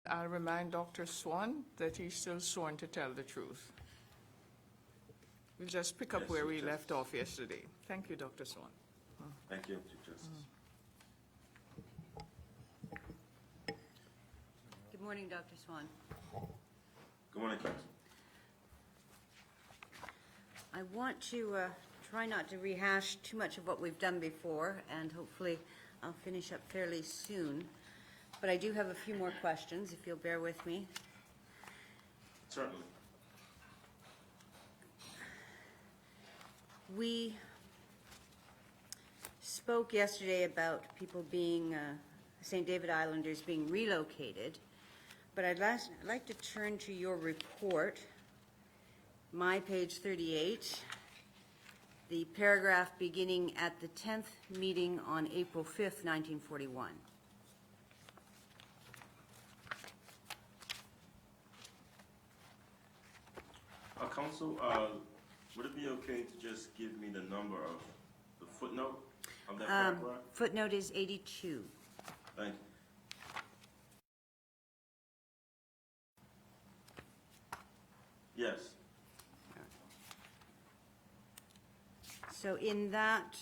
I'll remind Dr. Swan that he's still sworn to tell the truth. We'll just pick up Yes, where Chief we Justice. left off yesterday. Thank you, Dr. Swan. Thank you, Chief Justice. Good morning, Dr. Swan. Good morning, Council. I want to try not to rehash too much of what we've done before, and hopefully I'll finish up fairly soon. But I do have a few more questions, if you'll bear with me. Certainly. We spoke yesterday about people being, St. David Islanders being relocated, but I'd like to turn to your report, my page 38, the paragraph beginning at the 10th meeting on April 5th, 1941. Council, would it be okay to just give me the number of the footnote of that paragraph? Footnote is 82. Thank you. Yes. So in that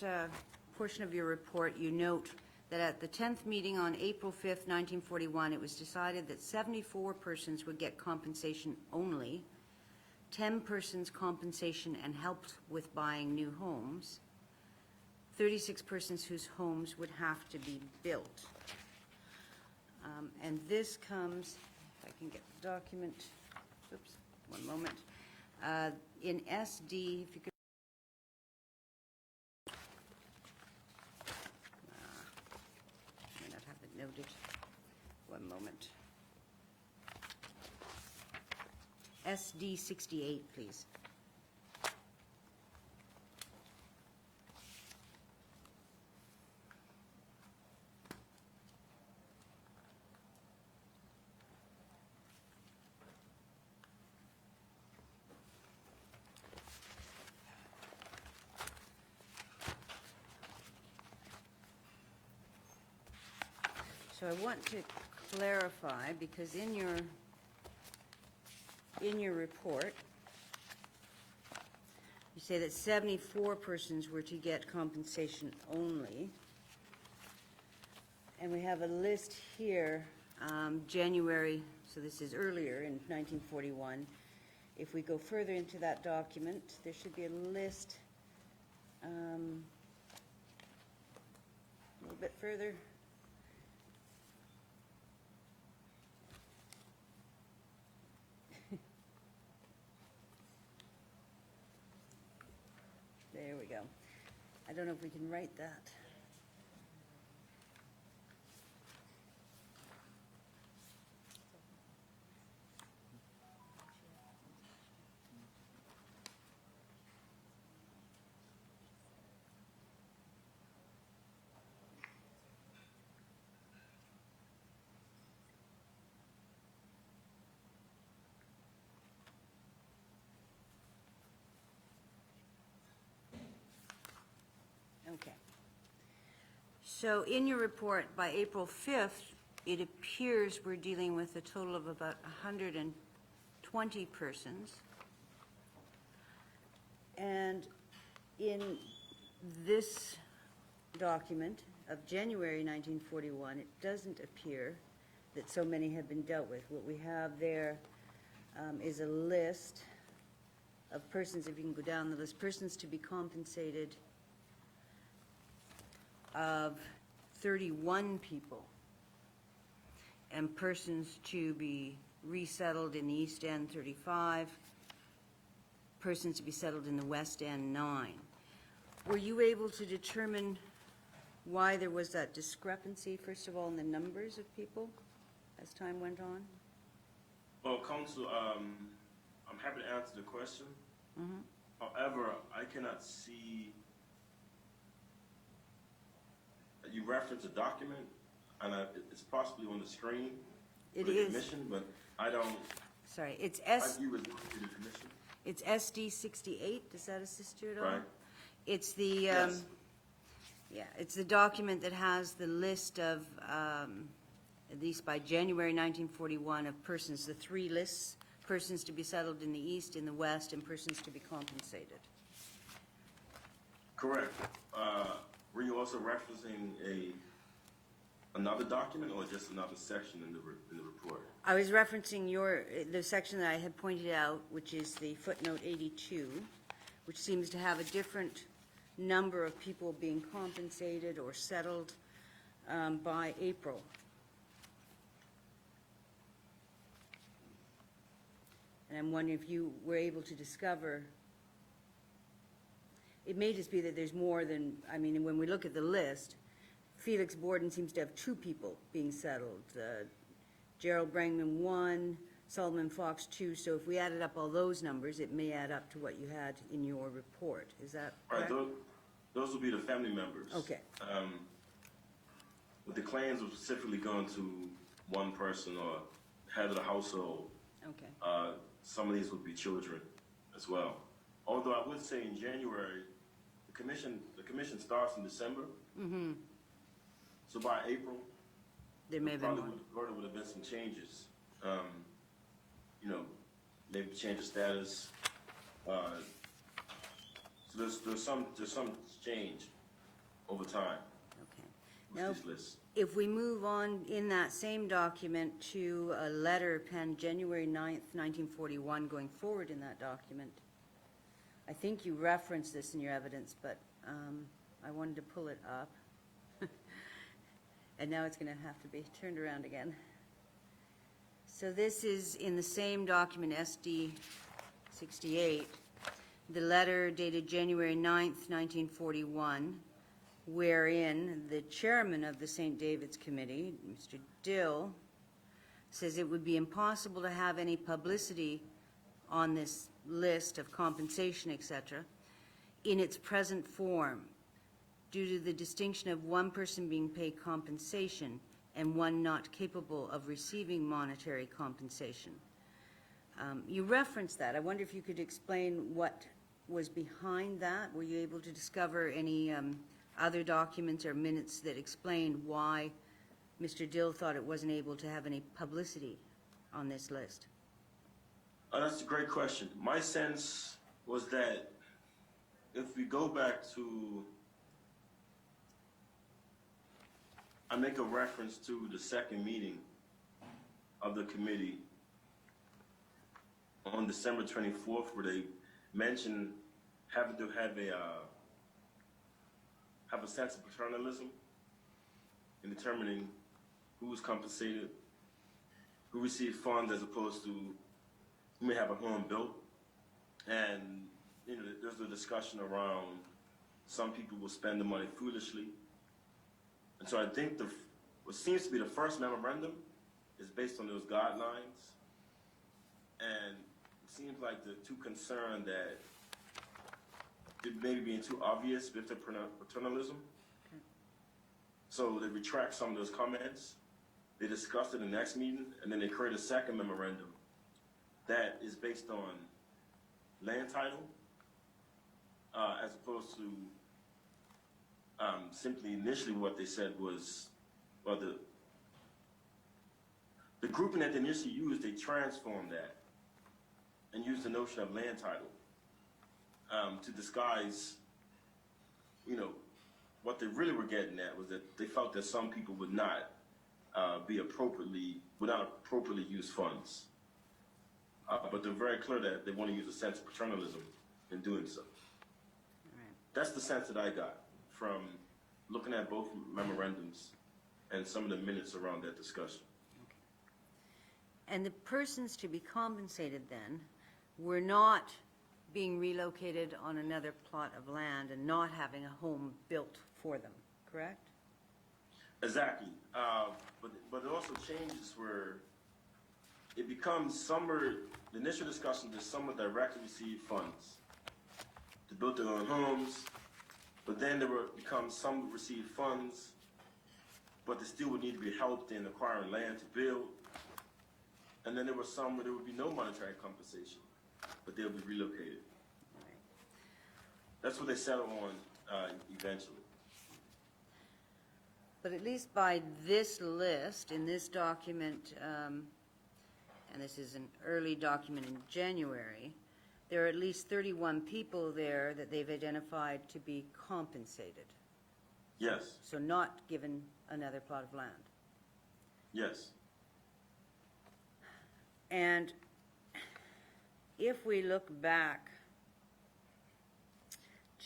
portion of your report, you note that at the 10th meeting on April 5th, 1941, it was decided that 74 persons would get compensation only, 10 persons compensation and helped with buying new homes, 36 persons whose homes would have to be built. And this comes, if I can get the document, oops, one moment, in SD, if you could, I may not have it noted, one moment. SD 68, please. So I want to clarify, because in your report, you say that 74 persons were to get compensation only. And we have a list here, January, so this is earlier in 1941. If we go further into that document, there should be a list a little bit further. There we go. I don't know if we can write that. Okay. So in your report, by April 5th, it appears we're dealing with a total of about 120 persons. And in this document of January 1941, it doesn't appear that so many have been dealt with. What we have there is a list of persons, if you can go down the list, persons to be compensated of 31 people, and persons to be resettled in the East End 35, persons to be settled in the West End 9. Were you able to determine why there was that discrepancy, first of all, in the numbers of people as time went on? Well, Council, I'm happy to answer the question. Mm-hmm. However, I cannot see. You reference a document, and it's possibly on the screen for the commission, but I don't. Sorry, it's I view it to the commission. It's SD 68. Does that assist you at all? Right. It's the Yes. yeah, it's the document that has the list of at least by January 1941, of persons, the three lists, persons to be settled in the east, in the west, and persons to be compensated. Correct. Were you also referencing another document or just another section in the report? I was referencing the section that I had pointed out, which is the footnote 82, which seems to have a different number of people being compensated or settled by April. And I'm wondering if you were able to discover, it may just be that there's more than, I mean, when we look at the list, Felix Borden seems to have 2 people being settled. Gerald Brangman 1, Solomon Fox 2. So if we added up all those numbers, it may add up to what you had in your report. Is that correct? Right, those will be the family members. Okay. But the claims were specifically going to one person or head of the household. Okay. Some of these would be children as well. Although I would say in January, the commission starts in December. Mm-hmm. So by April, There may have been more. Probably would have been some changes. You know, maybe change of status. So there's some change over time Okay. with Now, these lists. if we move on in that same document to a letter penned January 9th, 1941, going forward in that document, I think you referenced this in your evidence, but I wanted to pull it up. And now it's going to have to be turned around again. So this is in the same document, SD 68, the letter dated January 9th, 1941, wherein the chairman of the St. David's Committee, Mr. Dill, says it would be impossible to have any publicity on this list of compensation, etc., in its present form, due to the distinction of one person being paid compensation and one not capable of receiving monetary compensation. You referenced that. I wonder if you could explain what was behind that. Were you able to discover any other documents or minutes that explained why Mr. Dill thought it wasn't able to have any publicity on this list? That's a great question. My sense was that if we go back to, I make a reference to the second meeting of the committee on December 24th, where they mentioned having to have a sense of paternalism in determining who was compensated, who received funds as opposed to who may have a home built. And you know, there's a discussion around some people will spend the money foolishly. And so I think what seems to be the first memorandum is based on those guidelines. And it seems like they're too concerned that it may be being too obvious with the paternalism. Okay. So they retract some of those comments. They discussed it in the next meeting, and then they create a second memorandum that is based on land title, as opposed to simply initially what they said was, well, the grouping that they initially used, they transformed that and used the notion of land title to disguise, you know, what they really were getting at was that they felt that some people would not would not appropriately use funds. But they're very clear that they want to use a sense of paternalism in doing so. Right. That's the sense that I got from looking at both memorandums and some of the minutes around that discussion. And the persons to be compensated then were not being relocated on another plot of land and not having a home built for them, correct? Exactly. But it also changes where it becomes the initial discussion is some would directly receive funds to build their own homes, but then there would become some would receive funds, but they still would need to be helped in acquiring land to build. And then there were some where there would be no monetary compensation, but they'll be relocated. Right. That's what they settled on eventually. But at least by this list, in this document, and this is an early document in January, there are at least 31 people there that they've identified to be compensated. Yes, So not given another plot of land. yes. And if we look back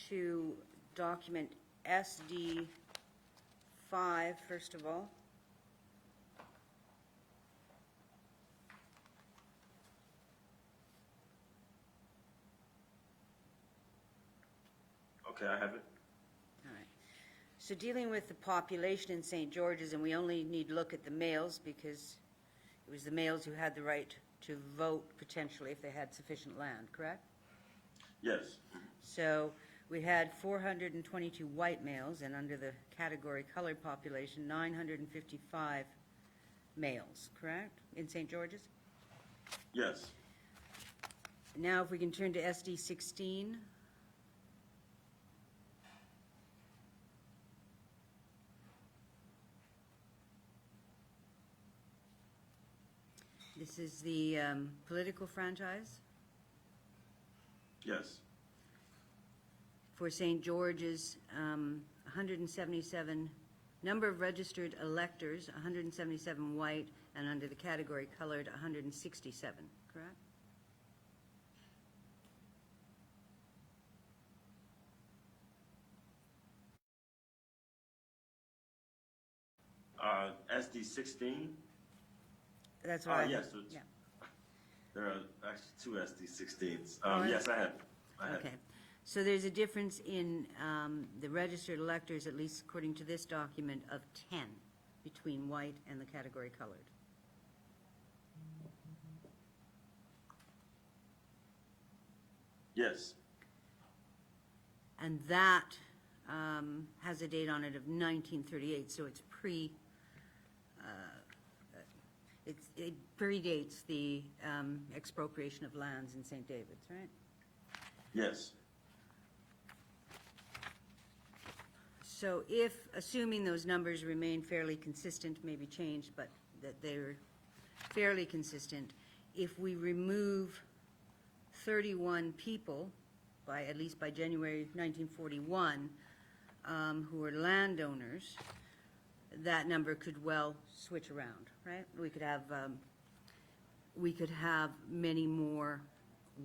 to document SD 5, first of all, Okay, I have it. all right. So dealing with the population in St. George's, and we only need to look at the males because it was the males who had the right to vote potentially if they had sufficient land, correct? Yes. So we had 422 white males, and under the category colored population, 955 males, correct, in St. George's? Yes. Now if we can turn to SD 16. This is the political franchise. Yes. For St. George's, 177, number of registered electors, 177 white, and under the category colored, 167, correct? SD 16. That's what I Yes. yeah. There are actually two SD 16s. Oh, Yes, I have. I have. Okay. So there's a difference in the registered electors, at least according to this document, of 10 between white and the category colored. Yes. And that has a date on it of 1938, so it's it predates the expropriation of lands in St. David's, right? Yes. So if, assuming those numbers remain fairly consistent, maybe changed, but that they're fairly consistent, if we remove 31 people, at least by January 1941, who were landowners, that number could well switch around, right? We could have many more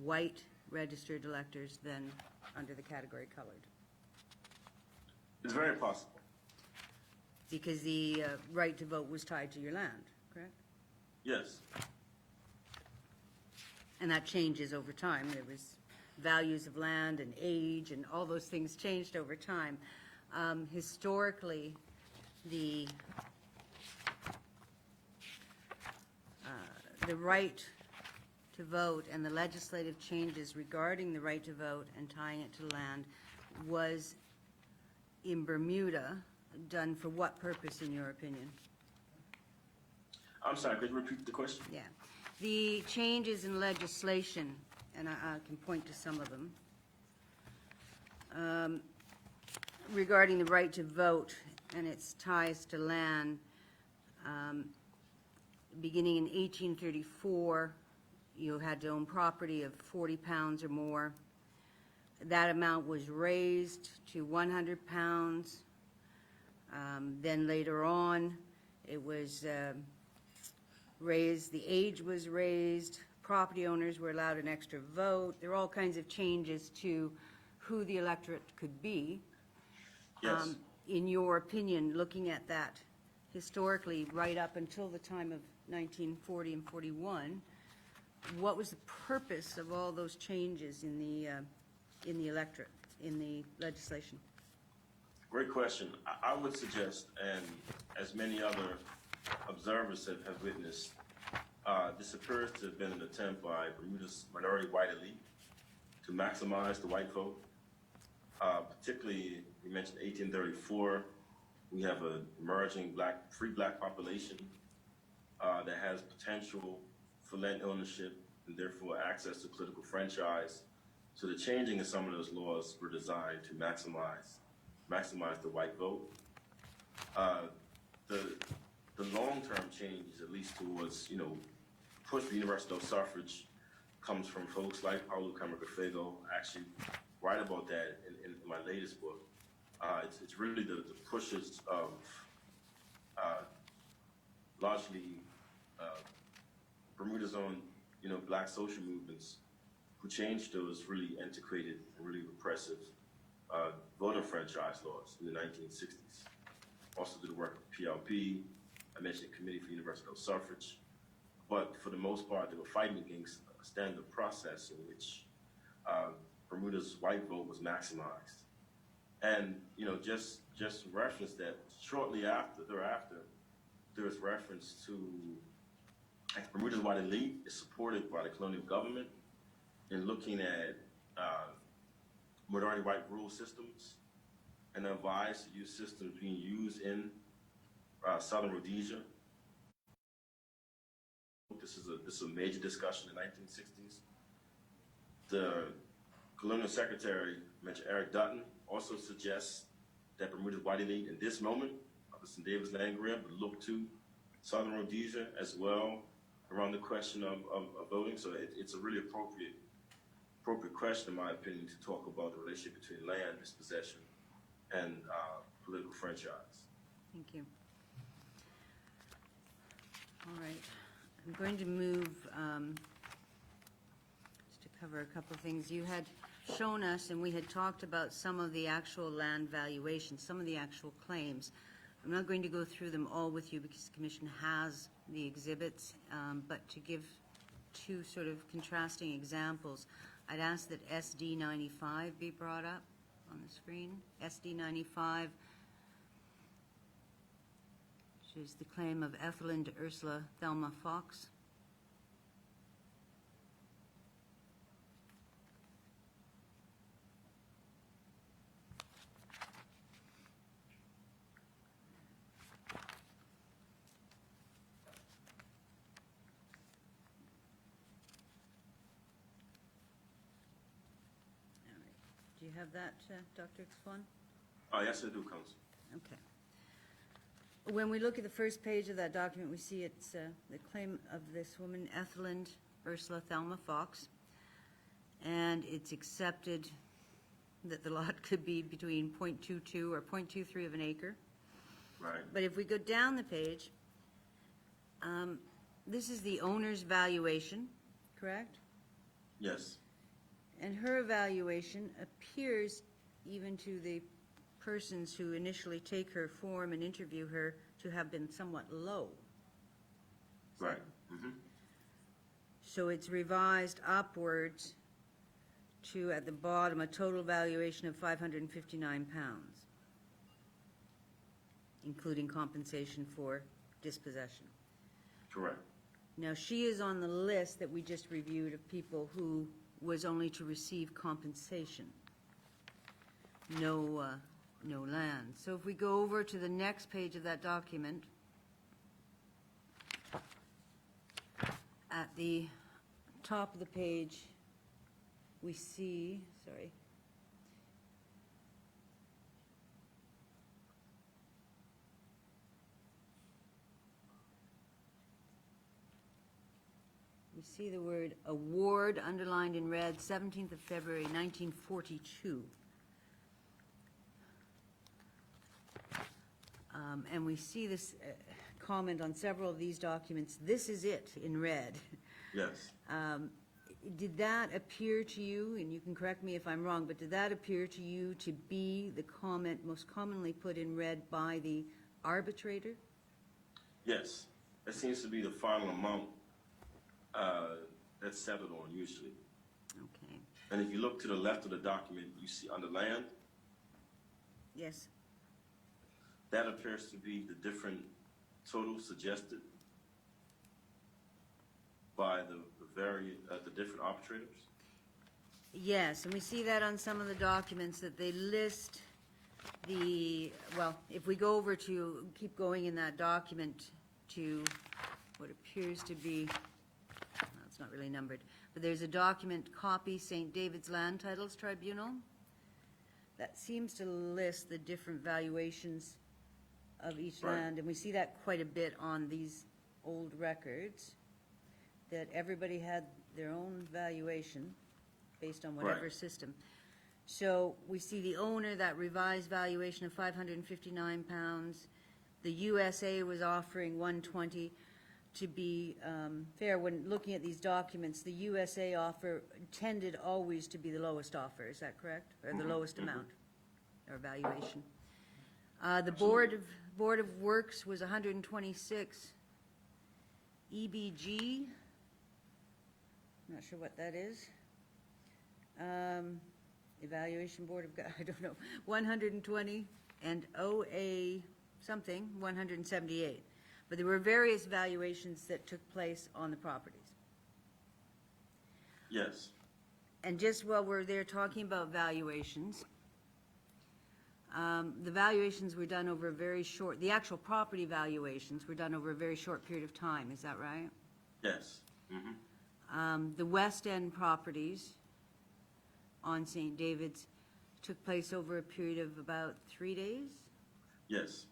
white registered electors than under the category colored, It's very possible. because the right to vote was tied to your land, correct? Yes. And that changes over time. There was values of land and age, and all those things changed over time. Historically, the right to vote and the legislative changes regarding the right to vote and tying it to land was, in Bermuda, done for what purpose, in your opinion? I'm sorry, could you repeat the question? Yeah. The changes in legislation, and I can point to some of them, regarding the right to vote and its ties to land, beginning in 1834, you had to own property of 40 pounds or more. That amount was raised to 100 pounds. Then later on, it was raised, the age was raised, property owners were allowed an extra vote. There were all kinds of changes to who the electorate could be. Yes. In your opinion, looking at that historically right up until the time of 1940 and 41, what was the purpose of all those changes in the electorate, in the legislation? Great question. I would suggest, and as many other observers have witnessed, this appears to have been an attempt by Bermuda's minority white elite to maximize the white vote. Particularly, we mentioned 1834, we have an emerging free black population that has potential for land ownership and therefore access to political franchise. So the changing of some of those laws were designed to maximize the white vote. the long-term change, at least towards, push for universal suffrage, comes from folks like Paulo Camargo-Fago. I actually write about that in my latest book. It's really the pushes of largely Bermuda's own, black social movements who changed those really antiquated and really repressive voter franchise laws in the 1960s. Also did the work of PLP. I mentioned the Committee for Universal Suffrage. But for the most part, they were fighting against a standard process in which Bermuda's white vote was maximized. And, just reference that shortly thereafter, there was reference to Bermuda's white elite is supported by the colonial government in looking at minority white rule systems and advised to use systems being used in Southern Rhodesia. This is a major discussion in the 1960s. The colonial secretary, Major Eric Dutton, also suggests that Bermuda's white elite in this moment, St. David's Land Grant, would look to Southern Rhodesia as well around the question of voting. So it's a really appropriate question, in my opinion, to talk about the relationship between land dispossession and political franchise. Thank you. All right. I'm going to move just to cover a couple of things. You had shown us, and we had talked about some of the actual land valuations, some of the actual claims. I'm not going to go through them all with you because the Commission has the exhibits, but to give two sort of contrasting examples, I'd ask that SD 95 be brought up on the screen. SD 95, which is the claim of Ethelind Ursula Thelma Fox. Do you have that, Dr. Swan? Yes, I do, Counsel. Okay. When we look at the first page of that document, we see it's the claim of this woman, Ethelind Ursula Thelma Fox, and it's accepted that the lot could be between 0.22 or 0.23 of an acre. Right. But if we go down the page, this is the owner's valuation, correct? Yes. And her evaluation appears, even to the persons who initially take her form and interview her, to have been somewhat low. Right. Mm-hmm. So it's revised upwards to, at the bottom, a total valuation of £559, including compensation for dispossession. Correct. Now, she is on the list that we just reviewed of people who was only to receive compensation, no land. So if we go over to the next page of that document, at the top of the page, we see, we see the word award underlined in red, 17th of February, 1942. And we see this comment on several of these documents. This is it in red. Yes. Did that appear to you, and you can correct me if I'm wrong, but did that appear to you to be the comment most commonly put in red by the arbitrator? Yes. That seems to be the final amount that's settled on usually. Okay. And if you look to the left of the document, you see under land, Yes. that appears to be the different totals suggested by the different arbitrators. Yes, and we see that on some of the documents that they list the, well, if we go over to, keep going in that document to what appears to be, well, it's not really numbered, but there's a document copy, St. David's Land Titles Tribunal, that seems to list the different valuations of each Right. land, and we see that quite a bit on these old records, that everybody had their own valuation based on whatever Right. system. So we see the owner, that revised valuation of 559 pounds. The USA was offering 120. To be fair, when looking at these documents, the USA offer tended always to be the lowest offer, is that correct? Or the lowest amount, or valuation. The Board of Works was 126. EBG, I'm not sure what that is. Evaluation Board of, I don't know, 120, and OA something, 178. But there were various valuations that took place on the properties. Yes. And just while we're there talking about valuations, the valuations were done over a very short, the actual property valuations were done over a very short period of time, is that right? Yes. The West End properties on St. David's took place over a period of about 3 days. Yes.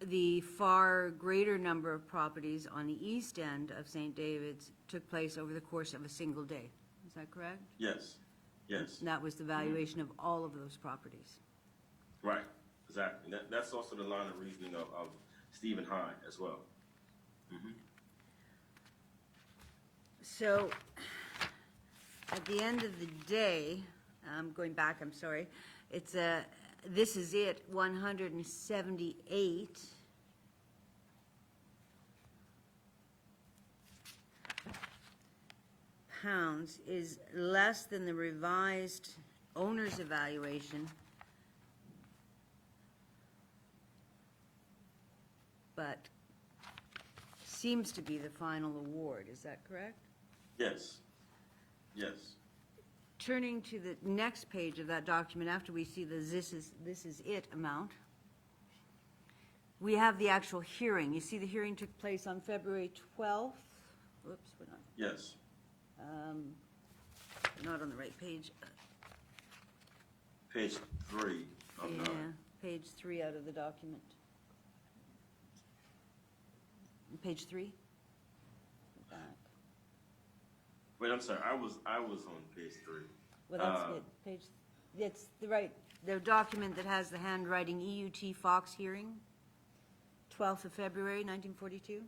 The far greater number of properties on the east end of St. David's took place over the course of a single day. Is that correct? Yes. Yes. And that was the valuation of all of those properties. Right. Exactly. That's also the line of reasoning of Stephen High as well. So, at the end of the day, going back, I'm sorry, it's this is it, 178 pounds is less than the revised owner's evaluation, but seems to be the final award. Is that correct? Yes. Yes. Turning to the next page of that document, after we see the this is it amount, we have the actual hearing. You see the hearing took place on February 12th. Whoops, we're not. Yes. Not on the right page. Page 3 of Yeah, 9. page 3 out of the document. Page 3? Back. Wait, I'm sorry. I was on page 3. Well, that's it. It's the document that has the handwriting EUT Fox hearing, 12th of February, 1942.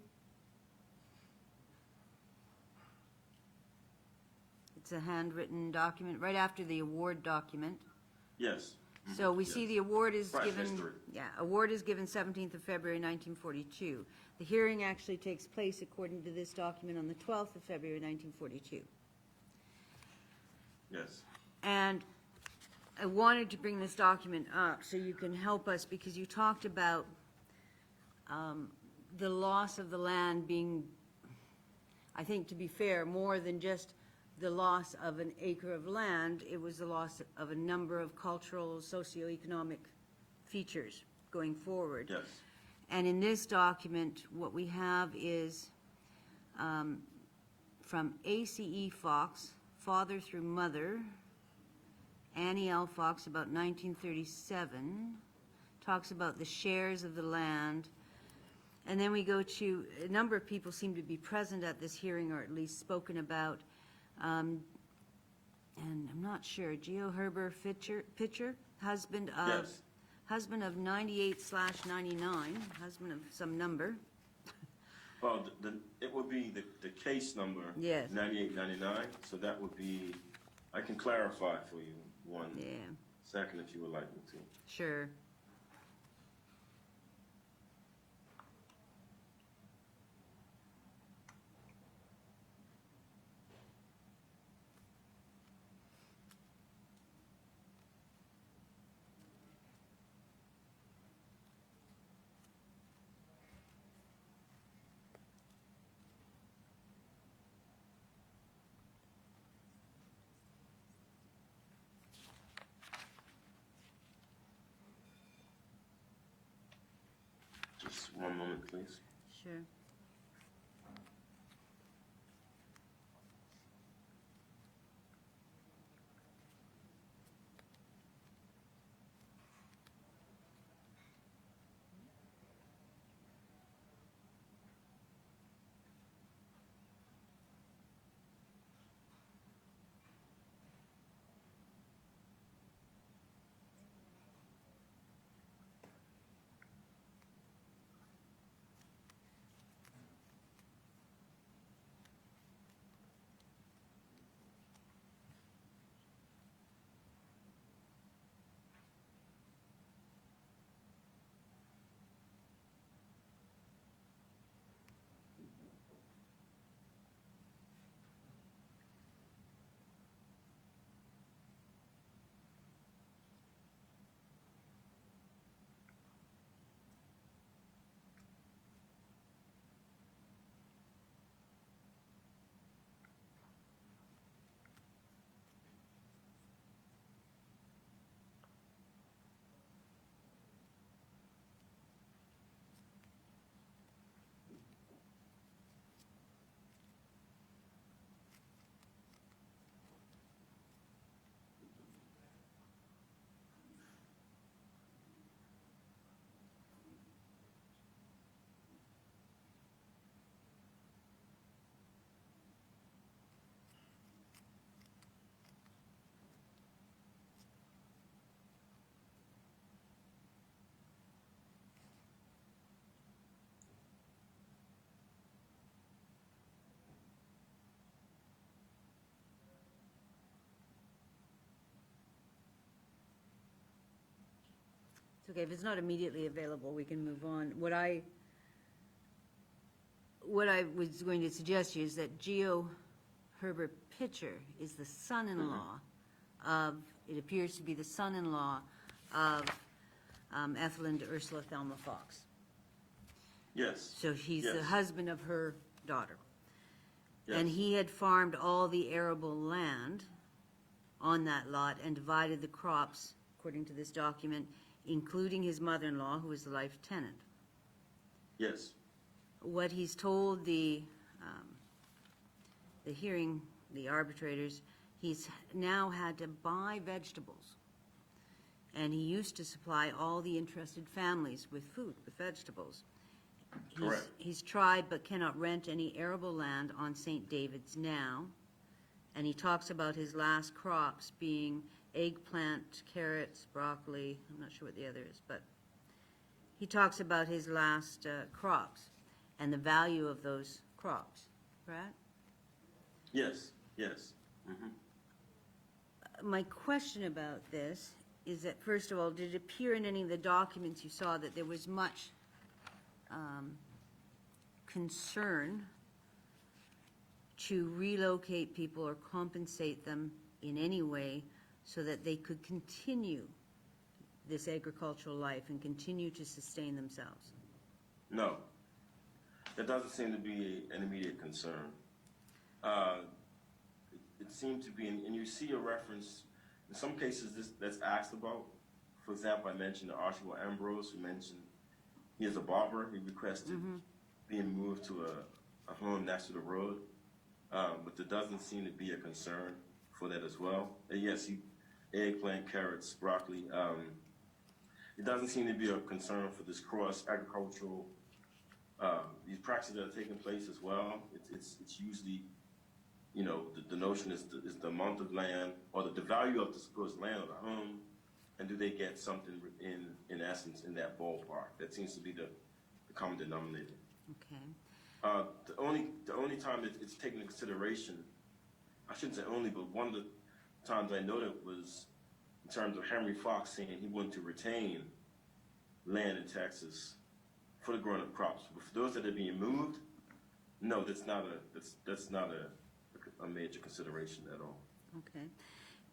It's a handwritten document right after the award document. Yes. So we see the award is Right, given, history. award is given 17th of February, 1942. The hearing actually takes place, according to this document, on the 12th of February, 1942. Yes. And I wanted to bring this document up so you can help us, because you talked about the loss of the land being, I think, to be fair, more than just the loss of an acre of land. It was the loss of a number of cultural, socioeconomic features going forward. Yes. And in this document, what we have is from ACE Fox, father through mother, Annie L. Fox, about 1937, talks about the shares of the land. And then we go to, a number of people seem to be present at this hearing, or at least spoken about, and I'm not sure, Geo Herber Pitcher, husband of Yes. husband of 98/99, husband of some number. Well, it would be the case number. Yes. 9899. So that would be. I can clarify for you one Yeah, second if you would like me to. sure. Just one moment, please. Sure. It's okay, if it's not immediately available, we can move on. What I was going to suggest to you is that Geo Herbert Pitcher is the son-in-law of, it appears to be the son-in-law of Ethel Ursula Thelma Fox. Yes. So he's the Yes. husband of her daughter. Yes. And he had farmed all the arable land on that lot and divided the crops, according to this document, including his mother-in-law, who was the life tenant. Yes. What he's told the hearing, the arbitrators, he's now had to buy vegetables. And he used to supply all the interested families with food, with vegetables. Correct. He's tried but cannot rent any arable land on St. David's now. And he talks about his last crops being eggplant, carrots, broccoli, I'm not sure what the other is, but he talks about his last crops and the value of those crops, right? Yes. Yes. Mm-hmm. My question about this is that, first of all, did it appear in any of the documents you saw that there was much concern to relocate people or compensate them in any way so that they could continue this agricultural life and continue to sustain themselves? No. There doesn't seem to be an immediate concern. It seemed to be, and you see a reference, in some cases that's asked about. For example, I mentioned Archibald Ambrose, who mentioned he is a barber. He requested being moved to a home next to the road. But there doesn't seem to be a concern for that as well. And yes, eggplant, carrots, broccoli. It doesn't seem to be a concern for this cross-agricultural, these practices that are taking place as well. It's usually, you know, the notion is the amount of land or the value of the supposed land of the home, and do they get something in essence in that ballpark? That seems to be the common denominator. Okay. The only time it's taken into consideration, I shouldn't say only, but one of the times I noted was in terms of Henry Fox saying he wanted to retain land in Texas for the growing of crops. But for those that are being moved, no, that's not a major consideration at all. Okay.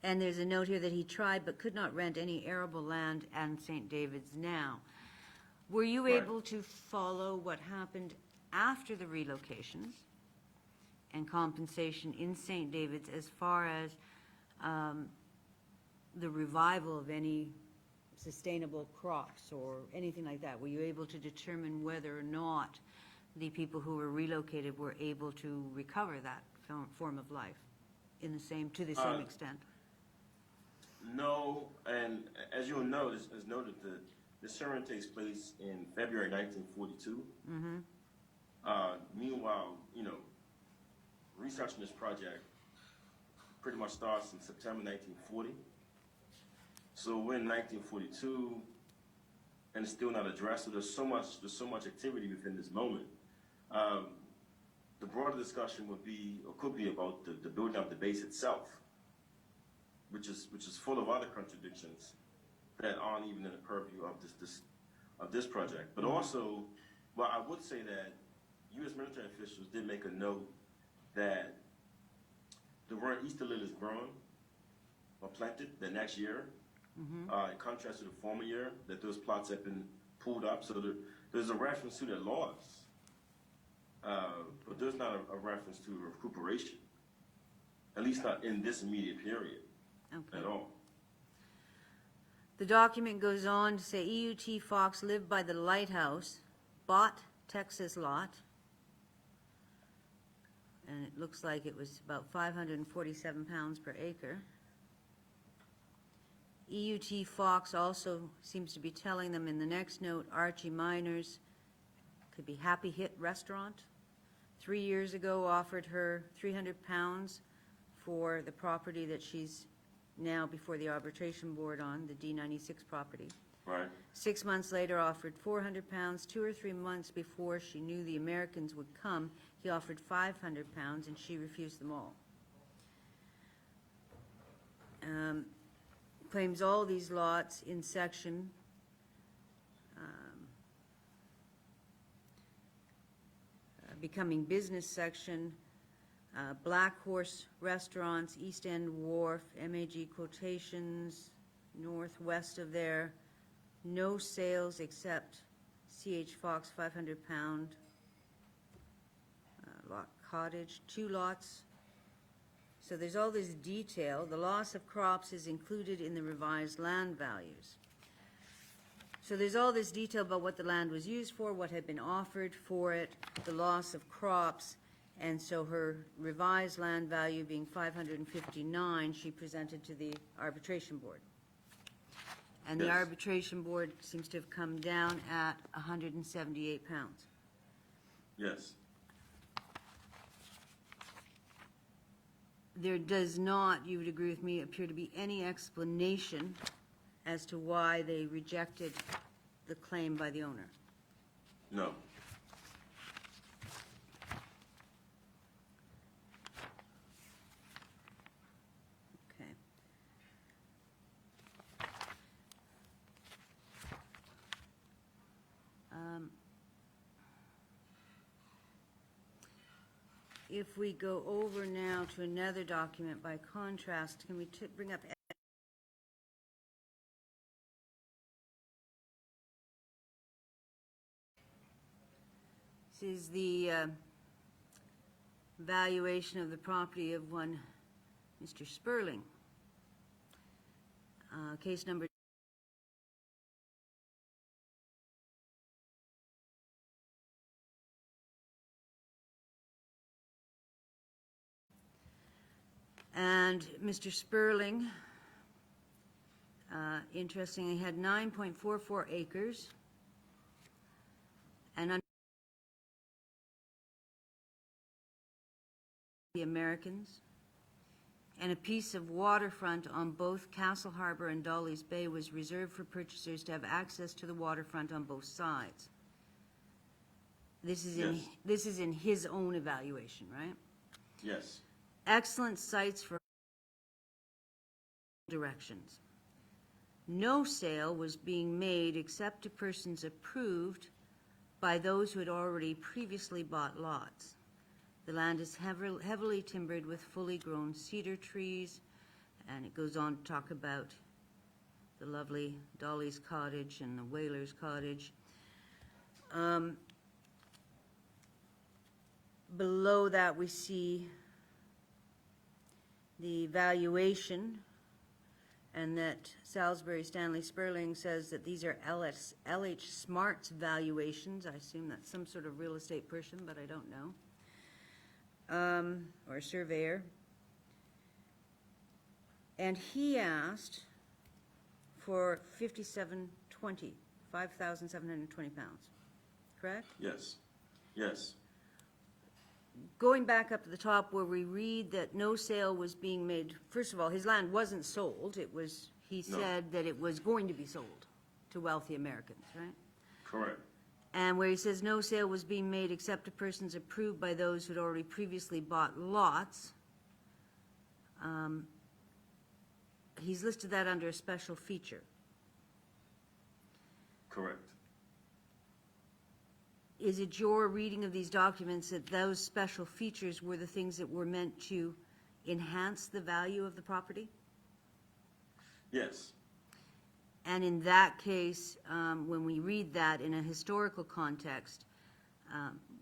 And there's a note here that he tried but could not rent any arable land on St. David's now. Were you Right. able to follow what happened after the relocations and compensation in St. David's as far as the revival of any sustainable crops or anything like that? Were you able to determine whether or not the people who were relocated were able to recover that form of life to the same extent? No, and as you'll note, as noted, the hearing takes place in February 1942. Meanwhile, you know, research in this project pretty much starts in September 1940. So we're in 1942, and it's still not addressed. So there's so much activity within this moment. The broader discussion would be, or could be, about the building of the base itself, which is full of other contradictions that aren't even in the purview of this project. But also, well, I would say that U.S. military officials did make a note that there weren't Easter lilies grown or planted the next year, in contrast to the former year, that those plots have been pulled up. So there's a reference to their loss, but there's not a reference to recuperation, at least not in this immediate period at all. The document goes on to say E.U.T. Fox lived by the lighthouse, bought Texas lot, and it looks like it was about 547 pounds per acre. E.U.T. Fox also seems to be telling them in the next note, Archie Miners, could be Happy Hit Restaurant, 3 years ago offered her 300 pounds for the property that she's now before the arbitration board on, the D96 property. Right. 6 months later offered 400 pounds. 2 or 3 months before she knew the Americans would come, he offered 500 pounds and she refused them all. Claims all these lots in section becoming business section, Black Horse Restaurants, East End Wharf, MAG Quotations, northwest of there, no sales except CH Fox 500-pound lot cottage, 2 lots. So there's all this detail. The loss of crops is included in the revised land values. So there's all this detail about what the land was used for, what had been offered for it, the loss of crops, and so her revised land value being 559, she presented to the arbitration board. And the Yes. arbitration board seems to have come down at 178 pounds. Yes. There does not, you would agree with me, appear to be any explanation as to why they rejected the claim by the owner. No. Okay. If we go over now to another document by contrast, can we bring up this is the valuation of the property of one Mr. Sperling. Case number and Mr. Sperling, interestingly, had 9.44 acres and the Americans, and a piece of waterfront on both Castle Harbor and Dolly's Bay was reserved for purchasers to have access to the waterfront on both sides. This is Yes. this is in his own evaluation, right? Yes. Excellent sites for directions. No sale was being made except to persons approved by those who had already previously bought lots. The land is heavily timbered with fully grown cedar trees, and it goes on to talk about the lovely Dolly's Cottage and the Whaler's Cottage. Below that, we see the valuation, and that Salisbury Stanley Sperling says that these are LH Smart's valuations. I assume that's some sort of real estate person, but I don't know. Or a surveyor. And he asked for 5,720 pounds, correct? Yes. Yes. Going back up to the top where we read that no sale was being made, first of all, his land wasn't sold. It was, he No. said that it was going to be sold to wealthy Americans, right? Correct. And where he says no sale was being made except to persons approved by those who'd already previously bought lots, he's listed that under a special feature. Correct. Is it your reading of these documents that those special features were the things that were meant to enhance the value of the property? Yes. And in that case, when we read that in a historical context,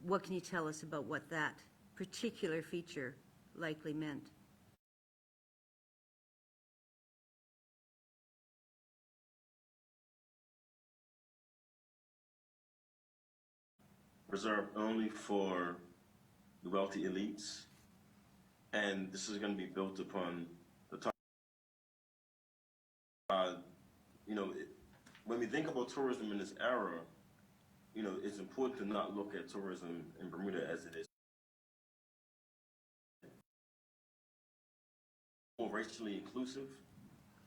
what can you tell us about what that particular feature likely meant? Reserved only for the wealthy elites, and this is going to be built upon the top. When we think about tourism in this era, it's important to not look at tourism in Bermuda as it is more racially inclusive,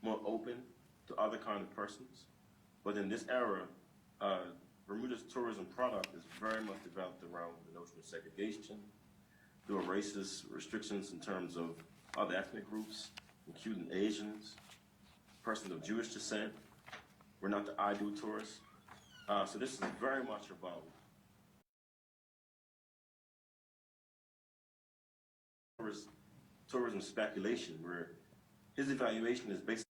more open to other kind of persons. But in this era, Bermuda's tourism product is very much developed around the notion of segregation. There are racist restrictions in terms of other ethnic groups, including Asians, persons of Jewish descent. We're not the ideal tourists. So this is very much about tourism speculation, where his evaluation is based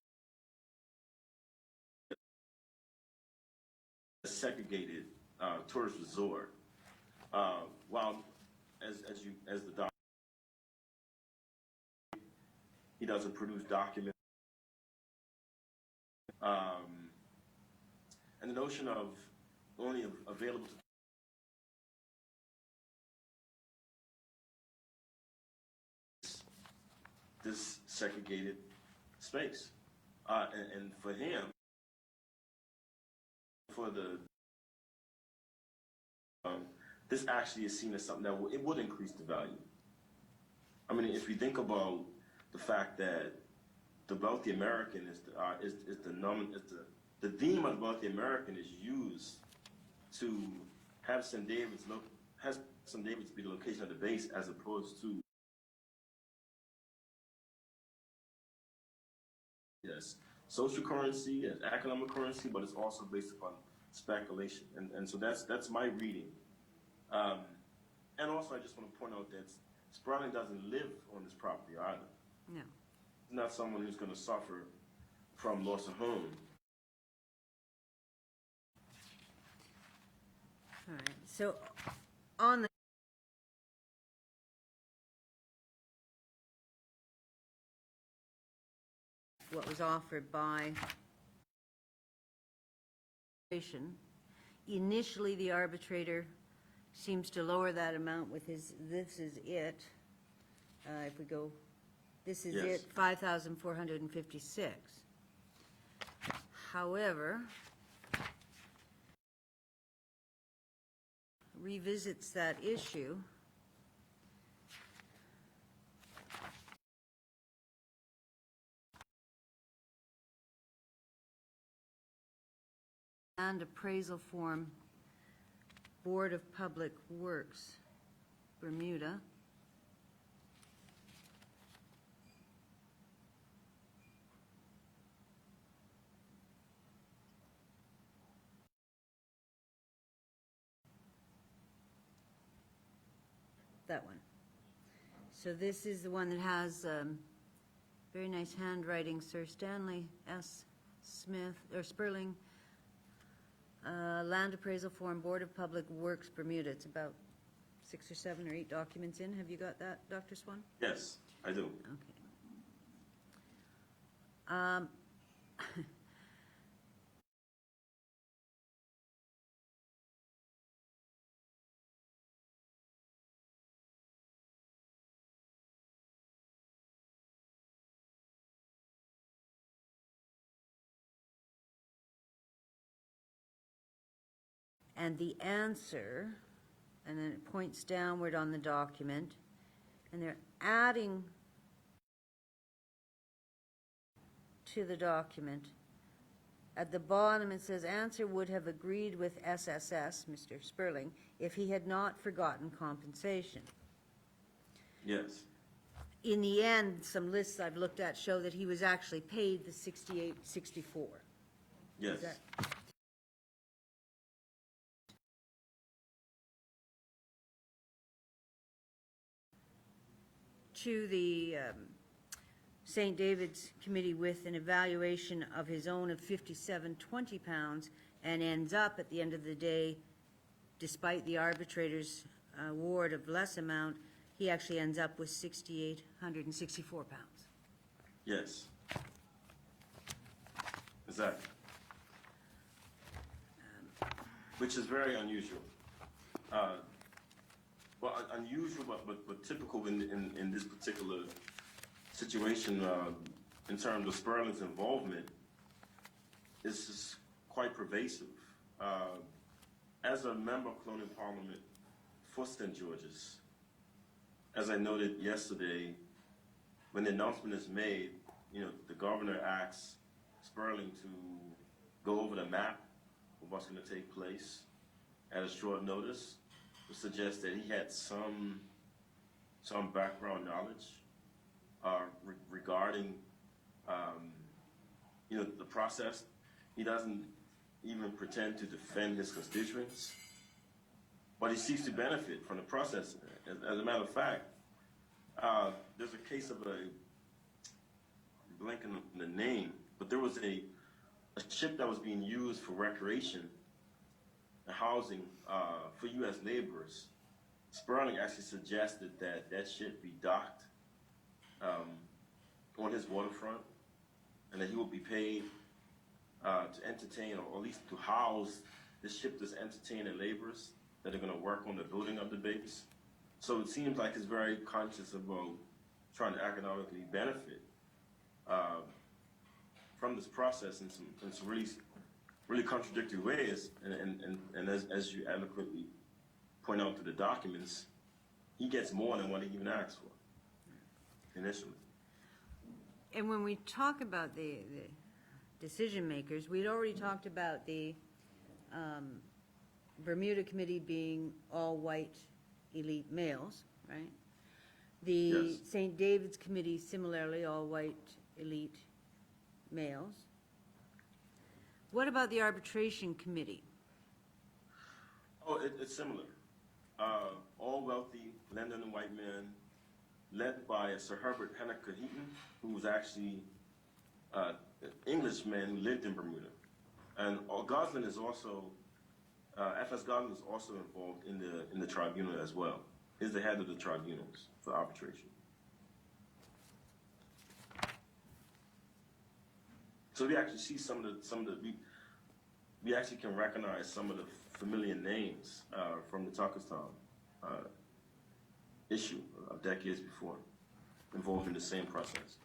on a segregated tourist resort. While as the doc, he doesn't produce documents. And the notion of only available to this segregated space. And for him, for the this actually is seen as something that it would increase the value. I mean, if you think about the fact that the wealthy American the theme of the wealthy American is used to have St. David's be the location of the base, as opposed to social currency and economic currency, but it's also based upon speculation, and so that's my reading. And also, I just want to point out that Sperling doesn't live on this property either. No. He's not someone who's going to suffer from loss of home. All right, so on the what was offered by initially, the arbitrator seems to lower that amount with his, this is it. If we go, this is Yes. it, 5,456. However, revisits that issue. And appraisal form, Board of Public Works, Bermuda. That one. So this is the one that has very nice handwriting, Sir Stanley S. Smith, or Sperling. Land appraisal form, Board of Public Works, Bermuda. It's about 6 or 7 or 8 documents in. Have you got that, Dr. Swan? Yes, I do. Okay. And the answer, and then it points downward on the document, and they're adding to the document. At the bottom, it says, answer would have agreed with SSS, Mr. Sperling, if he had not forgotten compensation. Yes. In the end, some lists I've looked at show that he was actually paid the 68.64. Yes. Is that- to the St. David's Committee with an evaluation of his own of 57.20 pounds, and ends up at the end of the day, despite the arbitrator's award of less amount, he actually ends up with 6,864 pounds. Yes. Exactly. Which is very unusual. Well, unusual, but typical in this particular situation in terms of Sperling's involvement. Is just quite pervasive. As a member of Colonial Parliament for St. George's, as I noted yesterday, when the announcement is made, the governor asks Sperling to go over the map of what's going to take place at a short notice, which suggests that he had some background knowledge regarding the process. He doesn't even pretend to defend his constituents, but he seeks to benefit from the process. As a matter of fact, there's a case of a, I'm blanking on the name, but there was a ship that was being used for recreation and housing for U.S. laborers. Sperling actually suggested that that ship be docked on his waterfront, and that he would be paid to entertain, or at least to house this ship that's entertaining laborers that are going to work on the building of the base. So it seems like he's very conscious about trying to economically benefit from this process in some really contradictory ways. And as you adequately point out to the documents, he gets more than what he even asked for initially. And when we talk about the decision makers, we'd already talked about the Bermuda Committee being all white elite males, right? The Yes. St. David's Committee, similarly, all white elite males. What about the Arbitration Committee? Oh, it's similar. All wealthy, London and white men, led by Sir Herbert Henniker Heaton, who was actually an Englishman who lived in Bermuda. And Goslin is also, F.S. Goslin is also involved in the tribunal as well. He's the head of the tribunals for arbitration. So we actually see we actually can recognize some of the familiar names from the Tuckerstown issue of decades before, involved in the same process.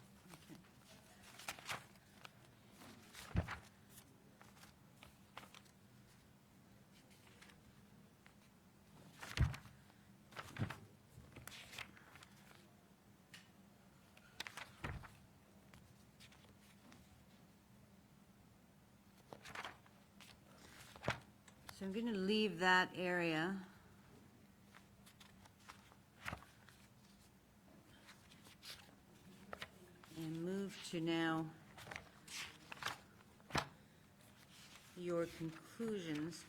So I'm going to leave that area. And move to now your conclusions.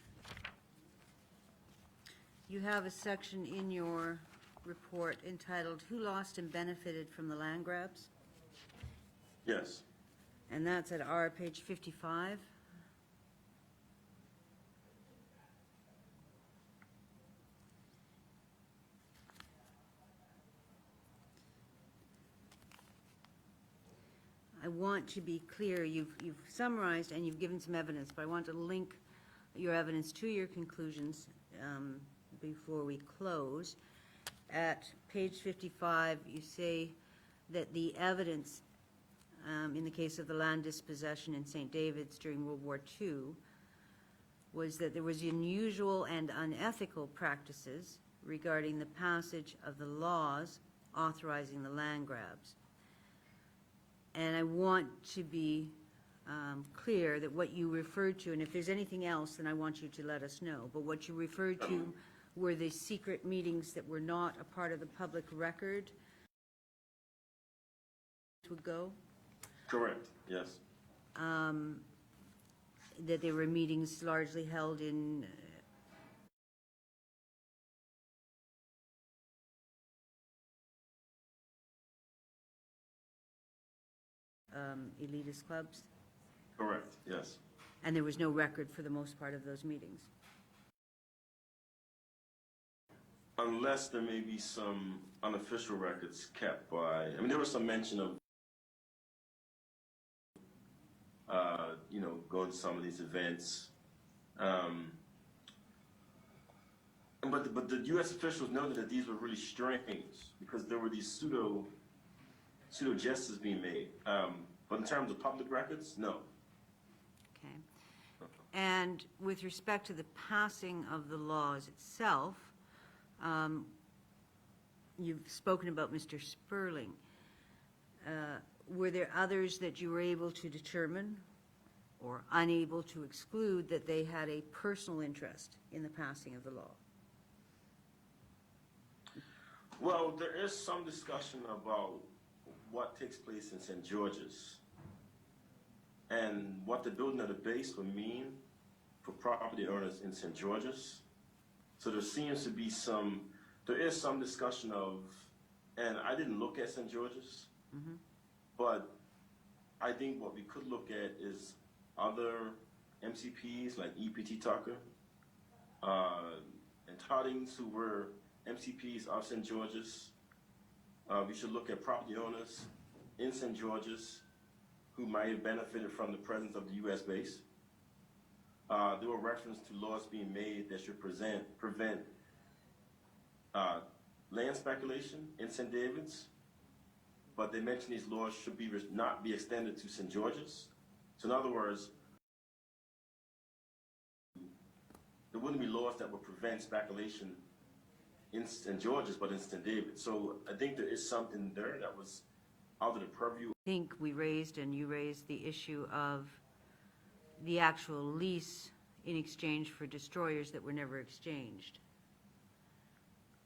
You have a section in your report entitled, "Who Lost and Benefited from the Land Grabs?" Yes. And that's at our page 55. I want to be clear, you've summarized and you've given some evidence, but I want to link your evidence to your conclusions before we close. At page 55, you say that the evidence in the case of the land dispossession in St. David's during World War II was that there was unusual and unethical practices regarding the passage of the laws authorizing the land grabs. And I want to be clear that what you referred to, and if there's anything else, then I want you to let us know, but what you referred to were the secret meetings that were not a part of the public record would go? Correct, yes. That there were meetings largely held in elitist clubs? Correct, yes. And there was no record for the most part of those meetings? Unless there may be some unofficial records kept by, I mean, there was some mention of, going to some of these events. But the U.S. officials noted that these were really strange because there were these pseudo gestures being made. But in terms of public records, no. Okay. And with respect to the passing of the laws itself, you've spoken about Mr. Sperling. Were there others that you were able to determine or unable to exclude that they had a personal interest in the passing of the law? Well, there is some discussion about what takes place in St. George's and what the building of the base would mean for property owners in St. George's. So there is some discussion of And I didn't look at St. George's, but I think what we could look at is other MCPs like E.P.T. Tucker and Toddings, who were MCPs of St. George's. We should look at property owners in St. George's who might have benefited from the presence of the U.S. base. There were references to laws being made that should prevent land speculation in St. David's, but they mentioned these laws should not be extended to St. George's. So in other words, there wouldn't be laws that would prevent speculation in St. George's, but in St. David's. So I think there is something there that was out of the purview. I think we raised, and you raised, the issue of the actual lease in exchange for destroyers that were never exchanged.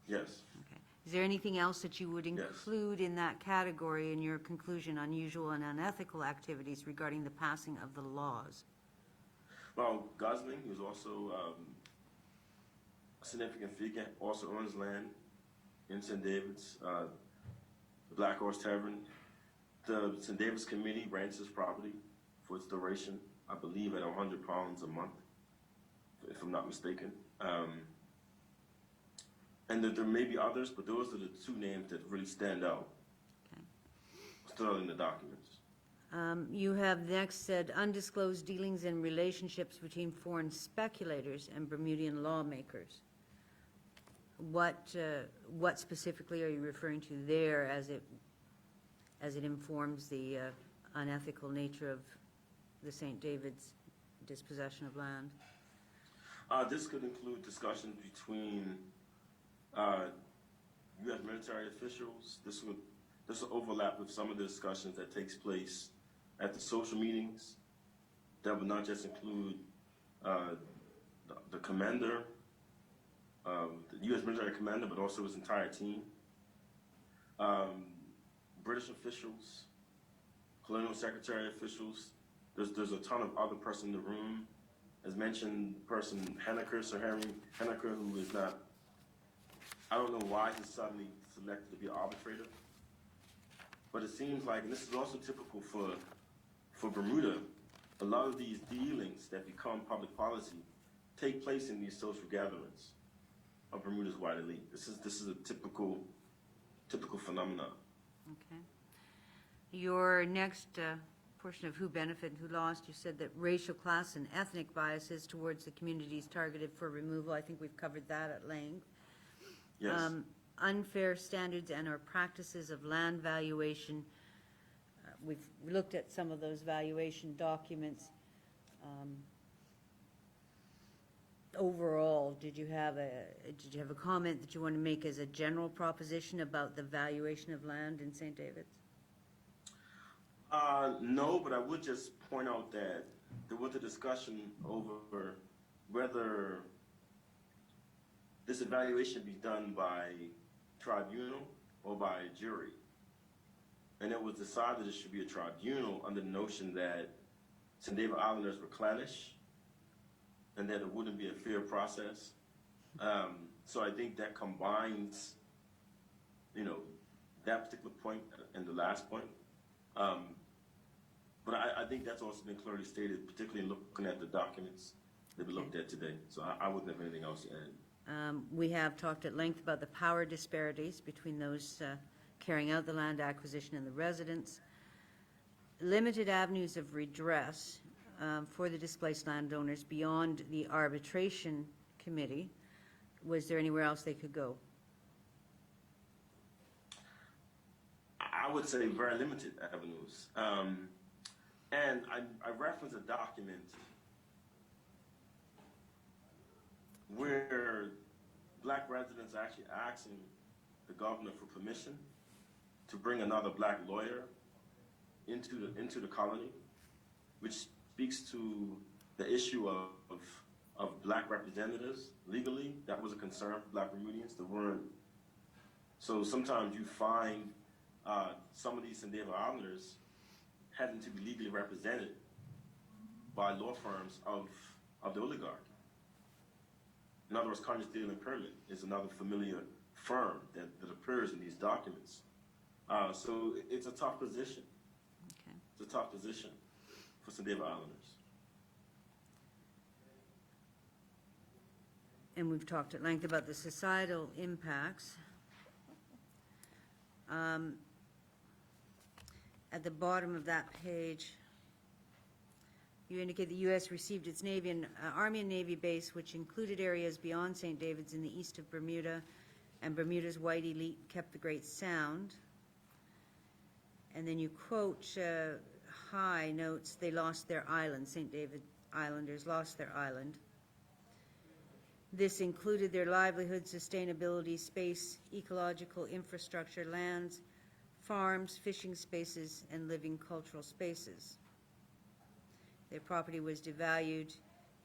Yes. Okay. Is there anything else that you would include in that category in your conclusion, unusual and unethical activities regarding the passing of the laws? Well, Gosling, who's also a significant figure, also owns land in St. David's, the Black Horse Tavern. The St. David's Committee rents his property for its duration, I believe at £100 a month, if I'm not mistaken. And there may be others, but those are the two names that really stand out. Okay. Still in the documents. You have next said undisclosed dealings and relationships between foreign speculators and Bermudian lawmakers. What specifically are you referring to there as it informs the unethical nature of the St. David's dispossession of land? This could include discussions between U.S. military officials. This will overlap with some of the discussions that takes place at the social meetings. That would not just include the commander, the U.S. military commander, but also his entire team. British officials, colonial secretary officials. There's a ton of other person in the room. As mentioned, Sir Henry Henniker, who is not, I don't know why he's suddenly selected to be an arbitrator. But it seems like, and this is also typical for Bermuda, a lot of these dealings that become public policy take place in these social gatherings of Bermuda's wide elite. This is a typical phenomenon. Okay. Your next portion of who benefited and who lost, you said that racial, class, and ethnic biases towards the communities targeted for removal. I think we've covered that at length. Yes. Unfair standards and or practices of land valuation. We've looked at some of those valuation documents. Overall, did you have a comment that you want to make as a general proposition about the valuation of land in St. David's? No, but I would just point out that there was a discussion over whether this evaluation be done by tribunal or by jury. And it was decided it should be a tribunal under the notion that St. David Islanders were clannish and that it wouldn't be a fair process. So I think that combines, that particular point and the last point. But I think that's also been clearly stated, particularly looking at the documents that we looked at today. So I wouldn't have anything else to add. We have talked at length about the power disparities between those carrying out the land acquisition and the residents. Limited avenues of redress for the displaced landowners beyond the arbitration committee. Was there anywhere else they could go? I would say very limited avenues. And I referenced a document where black residents are actually asking the governor for permission to bring another black lawyer into the colony, which speaks to the issue of black representatives legally. That was a concern for black Bermudians. There weren't. So sometimes you find some of these St. David Islanders having to be legally represented by law firms of the oligarchy. In other words, Congress dealing permit is another familiar firm that appears in these documents. So it's a tough position. Okay. It's a tough position for St. David Islanders. And we've talked at length about the societal impacts. At the bottom of that page, you indicate the U.S. received its Army and Navy base, which included areas beyond St. David's in the east of Bermuda, and Bermuda's white elite kept the Great Sound. And then you quote High notes they lost their island, St. David Islanders lost their island. This included their livelihood, sustainability, space, ecological infrastructure, lands, farms, fishing spaces, and living cultural spaces. Their property was devalued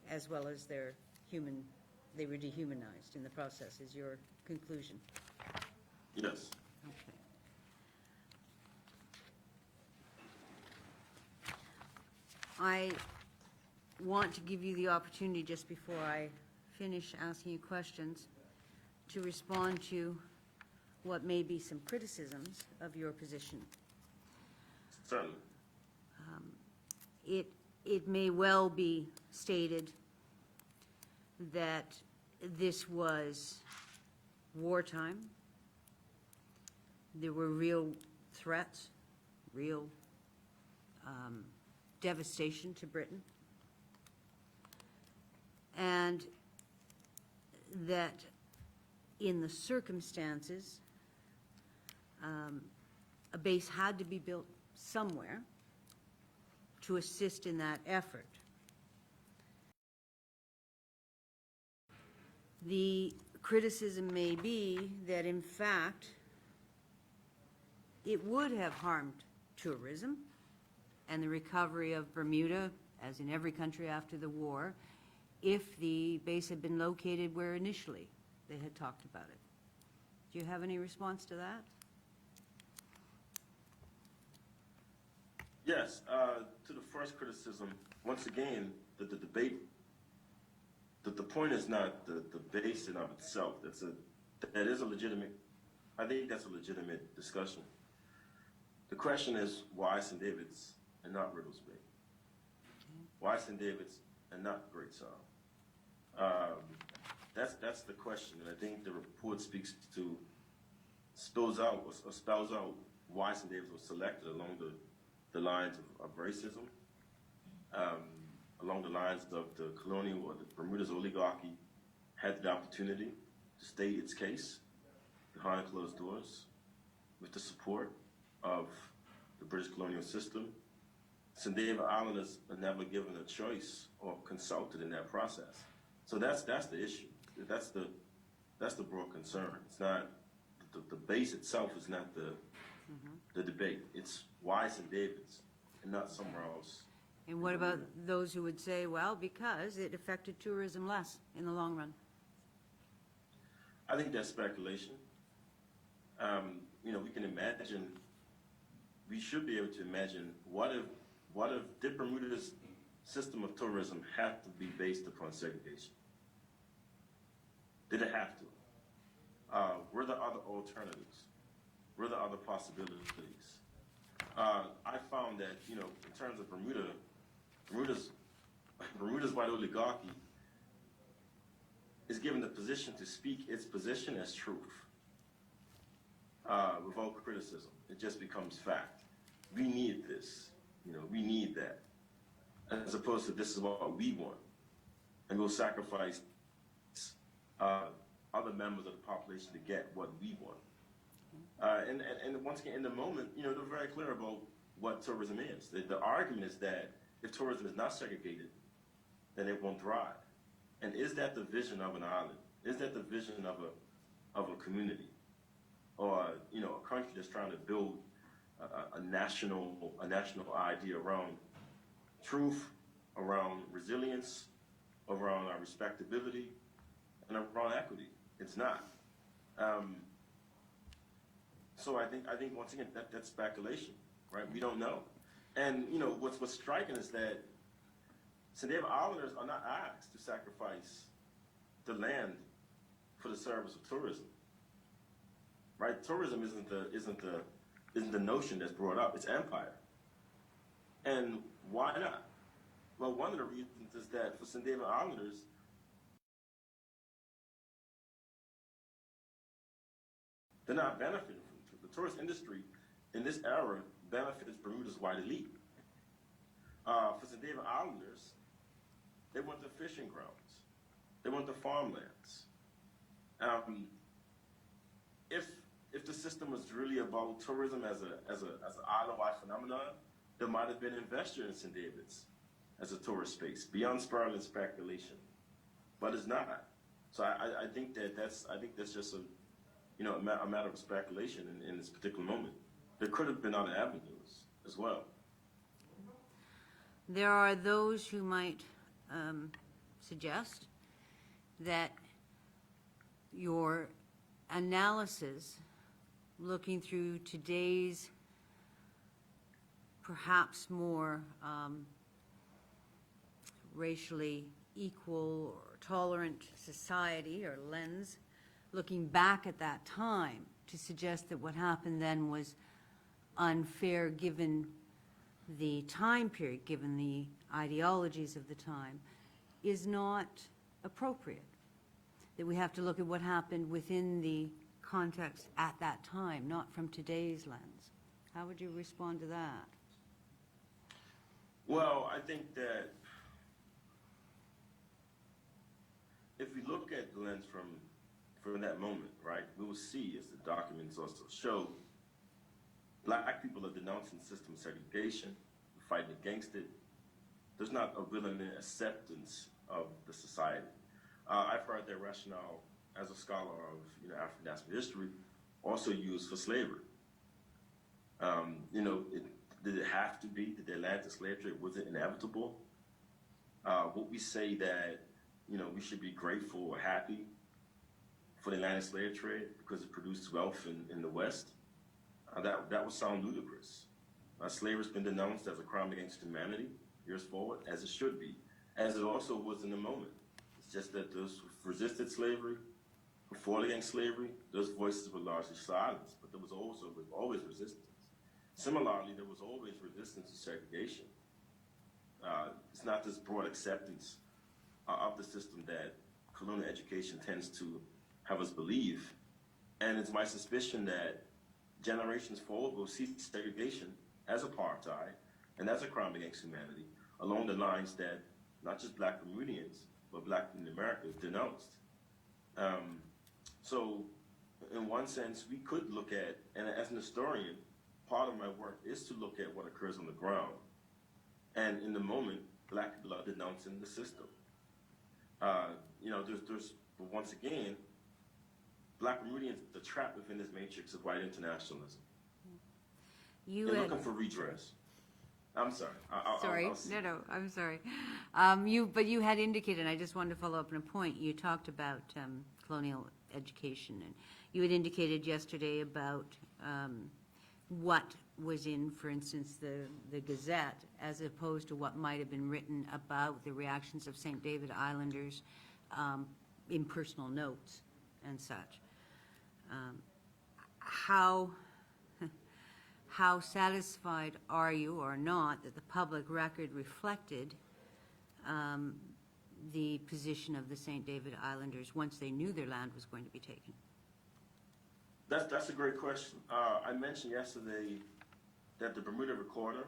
as well as they were dehumanized in the process, is your conclusion? Yes. Okay. I want to give you the opportunity, just before I finish asking you questions, to respond to what may be some criticisms of your position. Certainly. It may well be stated that this was wartime. There were real threats, real devastation to Britain, and that in the circumstances, a base had to be built somewhere to assist in that effort. The criticism may be that, in fact, it would have harmed tourism and the recovery of Bermuda, as in every country after the war, if the base had been located where initially they had talked about it. Do you have any response to that? Yes, to the first criticism, once again, the debate, the point is not the base in of itself. That is a legitimate, I think that's a legitimate discussion. The question is, why St. David's and not Riddles Bay? Why St. David's and not Great Sound? That's the question, and I think the report spells out why St. David's was selected along the lines of racism, along the lines of the colonial or the Bermuda's oligarchy had the opportunity to state its case behind closed doors with the support of the British colonial system. St. David Islanders are never given a choice or consulted in that process. So that's the issue. That's the broad concern. It's not the base itself is not the debate. It's why St. David's and not somewhere else. And what about those who would say, well, because it affected tourism less in the long run? I think that's speculation. We can imagine, we should be able to imagine, what if did Bermuda's system of tourism have to be based upon segregation? Did it have to? Were there other alternatives? Were there other possibilities? I found that, in terms of Bermuda's white oligarchy is given the position to speak its position as truth, without criticism. It just becomes fact. We need this, we need that, as opposed to this is what we want, and we'll sacrifice other members of the population to get what we want. And once again, in the moment, they're very clear about what tourism is. The argument is that if tourism is not segregated, then it won't thrive. And is that the vision of an island? Is that the vision of a community, or a country that's trying to build a national idea around truth, around resilience, around our respectability, and around equity? It's not. So I think once again that's speculation, right? We don't know. And what's striking is that St. David Islanders are not asked to sacrifice the land for the service of tourism. right? Tourism isn't the notion that's brought up. It's empire. And why not? Well, one of the reasons is that for St. David Islanders, they're not benefiting from it. The tourist industry in this era benefits Bermuda's white elite. For St. David Islanders, they want the fishing grounds. They want the farmlands. If the system was really about tourism as an island-wide phenomenon, there might have been investors in St. David's as a tourist space beyond Sperling speculation, but it's not. So I think that's just a matter of speculation in this particular moment. There could have been other avenues as well. There are those who might suggest that your analysis, looking through today's perhaps more racially equal or tolerant society or lens, looking back at that time to suggest that what happened then was unfair given the time period, given the ideologies of the time, is not appropriate. That we have to look at what happened within the context at that time, not from today's lens. How would you respond to that? Well, I think that if we look at the lens from that moment, right, we will see, as the documents also show, black people are denouncing system segregation, fighting against it. There's not a willing acceptance of the society. I've heard that rationale as a scholar of African national history, also used for slavery. Did it have to be? Did the Atlantic slave trade, was it inevitable? Would we say that we should be grateful or happy for the Atlantic slave trade because it produced wealth in the West? That would sound ludicrous. Slavery has been denounced as a crime against humanity years forward, as it should be, as it also was in the moment. It's just that those who resisted slavery, who fought against slavery, those voices were largely silenced, but there was also always resistance. Similarly, there was always resistance to segregation. It's not this broad acceptance of the system that colonial education tends to have us believe. And it's my suspicion that generations forward will see segregation as apartheid and as a crime against humanity along the lines that not just black Bermudians, but black in America denounced. So in one sense, we could look at, and as an historian, part of my work is to look at what occurs on the ground. And in the moment, black people are denouncing the system. There's once again, black Bermudians are trapped within this matrix of white internationalism. They're looking for redress. I'm sorry. I'm sorry. But you had indicated, and I just wanted to follow up on a point. You talked about colonial education, and you had indicated yesterday about what was in, for instance, the Gazette, as opposed to what might have been written about the reactions of St. David Islanders in personal notes and such. How satisfied are you or not that the public record reflected the position of the St. David Islanders once they knew their land was going to be taken? That's a great question. I mentioned yesterday that the Bermuda Recorder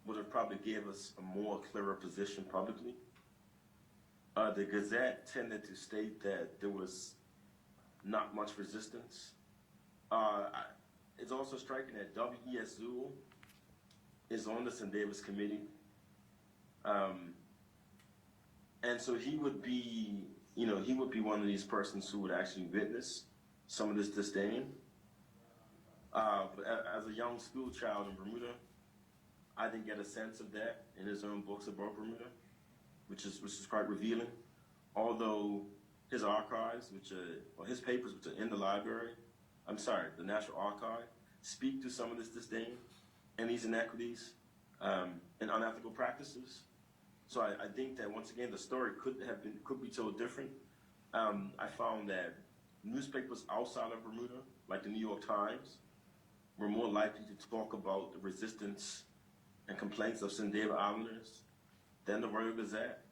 would have probably gave us a more clearer position publicly. The Gazette tended to state that there was not much resistance. It's also striking that W.E.S. Zul is on the St. David's committee. And so he would be one of these persons who would actually witness some of this disdain. But as a young school child in Bermuda, I didn't get a sense of that in his own books about Bermuda, which is quite revealing. Although his archives, his papers, which are in the library, the National Archive, speak to some of this disdain and these inequities and unethical practices. So I think that once again the story could be told different. I found that newspapers outside of Bermuda, like the New York Times, were more likely to talk about the resistance and complaints of St. David Islanders than the Royal Gazette.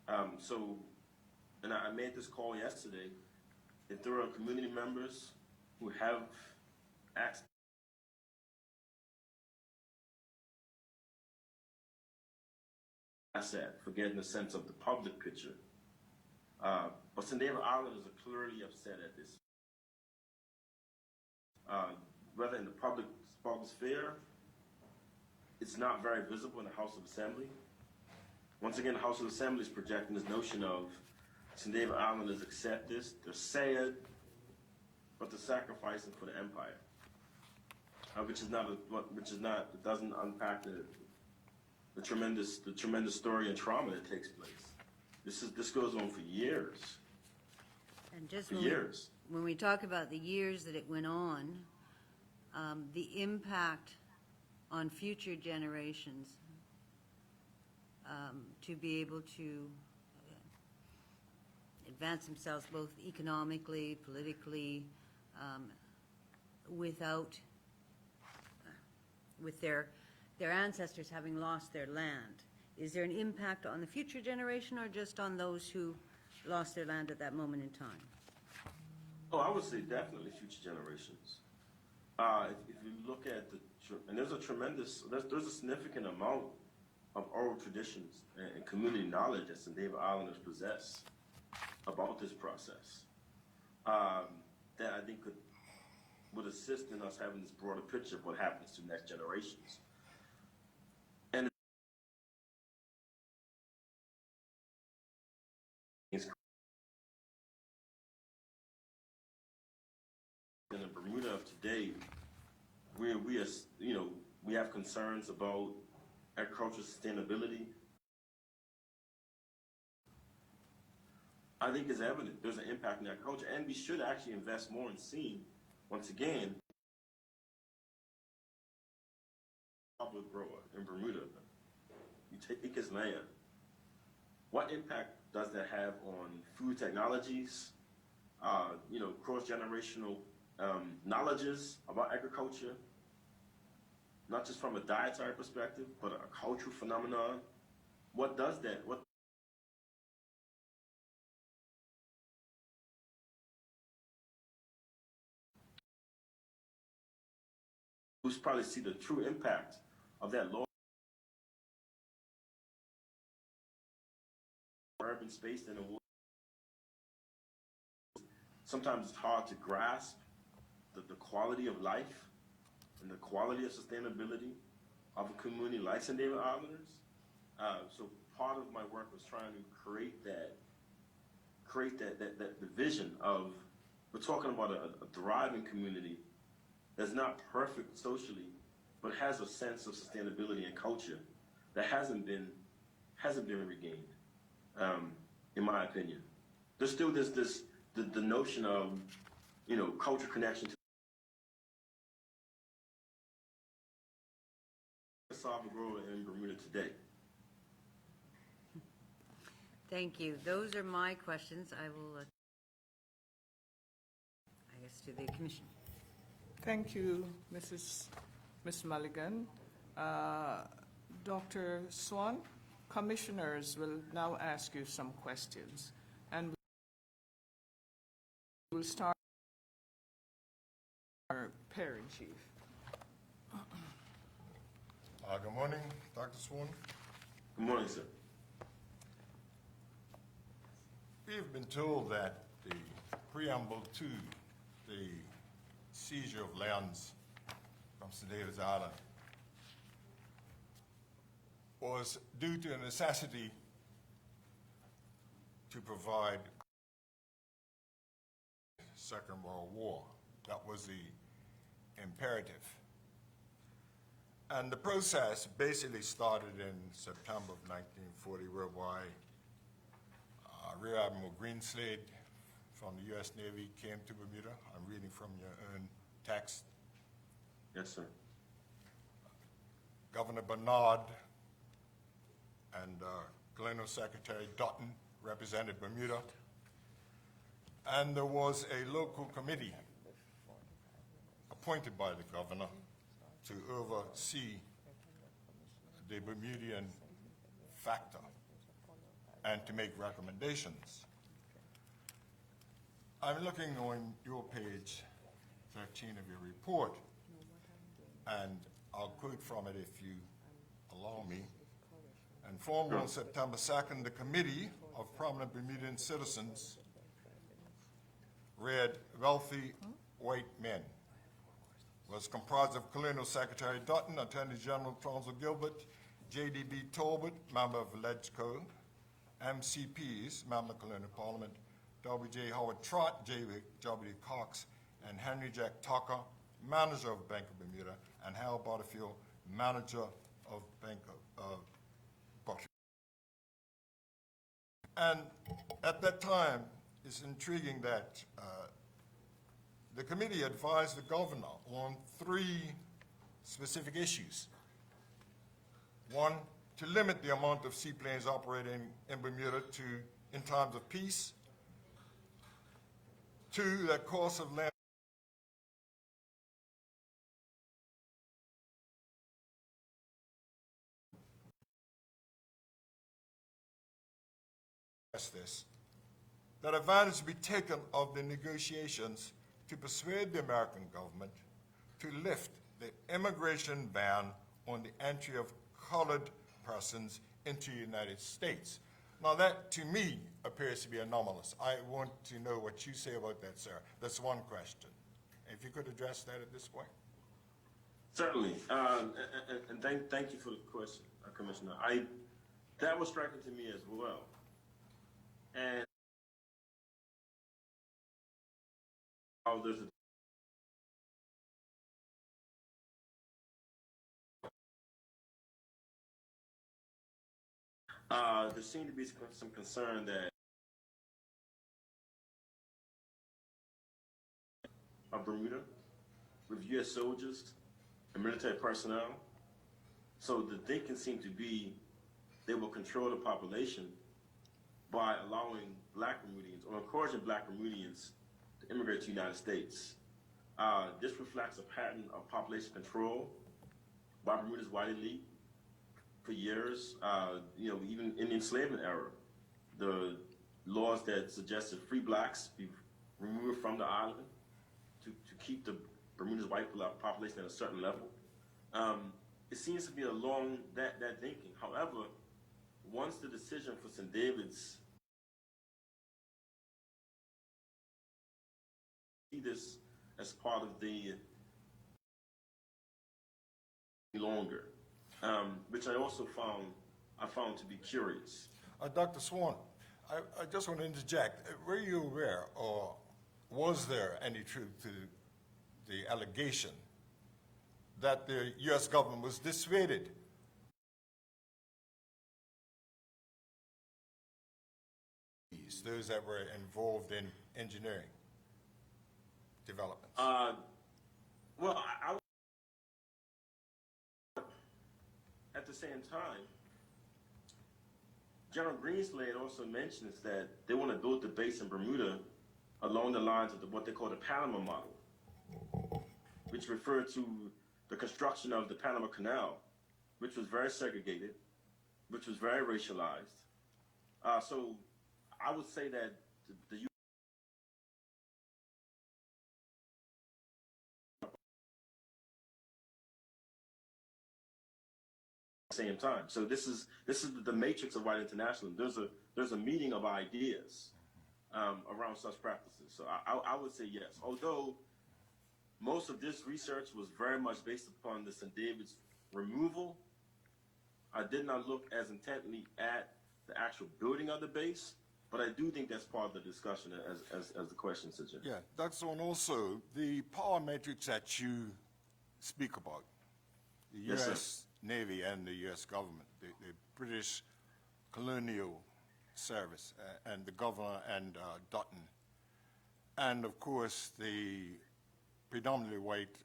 And I made this call yesterday. If there are community members who have access, for getting a sense of the public picture. But St. David Islanders are clearly upset at this. Whether in the public sphere, it's not very visible in the House of Assembly. Once again, the House of Assembly is projecting this notion of St. David Islanders accept this, they're sad, but they're sacrificing for the empire. It doesn't unpack the tremendous story and trauma that takes place. This goes on for years. And just For years. when we talk about the years that it went on, the impact on future generations to be able to advance themselves both economically, politically, with their ancestors having lost their land. Is there an impact on the future generation or just on those who lost their land at that moment in time? Oh, I would say definitely future generations. If you look at and there's a significant amount of oral traditions and community knowledge that St. David Islanders possess about this process that I think would assist in us having this broader picture of what happens to next generations. And in the Bermuda of today, we have concerns about agricultural sustainability. I think it's evident there's an impact in agriculture, and we should actually invest more in seeing, once again, public grower in Bermuda. You take his land. What impact does that have on food technologies, cross-generational knowledges about agriculture, not just from a dietary perspective, but a cultural phenomenon? What does that? Who's probably see the true impact of that law urban space than it will. Sometimes it's hard to grasp the quality of life and the quality of sustainability of a community like St. David Islanders. So part of my work was trying to create that the vision of, we're talking about a thriving community that's not perfect socially, but has a sense of sustainability and culture that hasn't been regained, in my opinion. There's still the notion of, culture connection to cassava grower in Bermuda today. Thank you. Those are my questions. I will, to the Commission. Thank you, Ms. Mulligan. Dr. Swan, commissioners will now ask you some questions, and we'll start with our parent chief. Good morning, Dr. Swan. Good morning, sir. We've been told that the preamble to the seizure of lands from St. David's Island was due to a necessity to provide Second World War. That was the imperative. And the process basically started in September of 1940, whereby Rear Admiral Greenslade from the U.S. Navy came to Bermuda. I'm reading from your own text. Yes, sir. Governor Bernard and Colonial Secretary Dutton represented Bermuda. And there was a local committee appointed by the governor to oversee the Bermudian factor and to make recommendations. I'm looking on your page 13 of your report, and I'll quote from it if you allow me. And formed on September 2nd, the Committee of Prominent Bermudian Citizens read wealthy white men. Was comprised of Colonial Secretary Dutton, Attorney General Tonsor Gilbert, J.D.B. Talbot, member of LegCo, MCPs, member of Colonial Parliament, W.J. Howard Trott, J.W. Cox, and Henry Jack Tucker, manager of Bank of Bermuda, and Hal Butterfield, manager of Bank of Butterfield. And at that time, it's intriguing that the committee advised the governor on 3 specific issues. 1, to limit the amount of seaplanes operating in Bermuda in times of peace. 2, that cost of land this, that advantage be taken of the negotiations to persuade the American government to lift the immigration ban on the entry of colored persons into the United States. Now that, to me, appears to be anomalous. I want to know what you say about that, sir. That's one question. If you could address that at this point. Certainly, and thank you for the question, Commissioner. That was striking to me as well. And there's there seemed to be some concern that Bermuda with U.S. soldiers and military personnel, so the thinking seemed to be they will control the population by allowing black Bermudians or encouraging black Bermudians to immigrate to the United States. This reflects a pattern of population control by Bermuda's white elite for years. Even in the enslavement era, the laws that suggested free blacks be removed from the island to keep the Bermuda's white population at a certain level. It seems to be along that thinking. However, once the decision for St. David's see this as part of the longer, which I also found to be curious. Dr. Swan, I just want to interject. Were you aware, or was there any truth to the allegation that the U.S. government was dissuaded those that were involved in engineering developments? Well, at the same time, General Greenslade also mentions that they want to build the base in Bermuda along the lines of what they call the Panama model, which referred to the construction of the Panama Canal, which was very segregated, which was very racialized. So I would say that the same time. So this is the matrix of white internationalism. There's a meeting of ideas around such practices. So I would say yes. Although most of this research was very much based upon the St. David's removal, I did not look as intently at the actual building of the base, but I do think that's part of the discussion as the question suggests. Yeah, that's on also the power matrix that you speak about, the Yes, U.S. Navy and the U.S. government, the British colonial service, and the governor and Dutton, and of course the predominantly white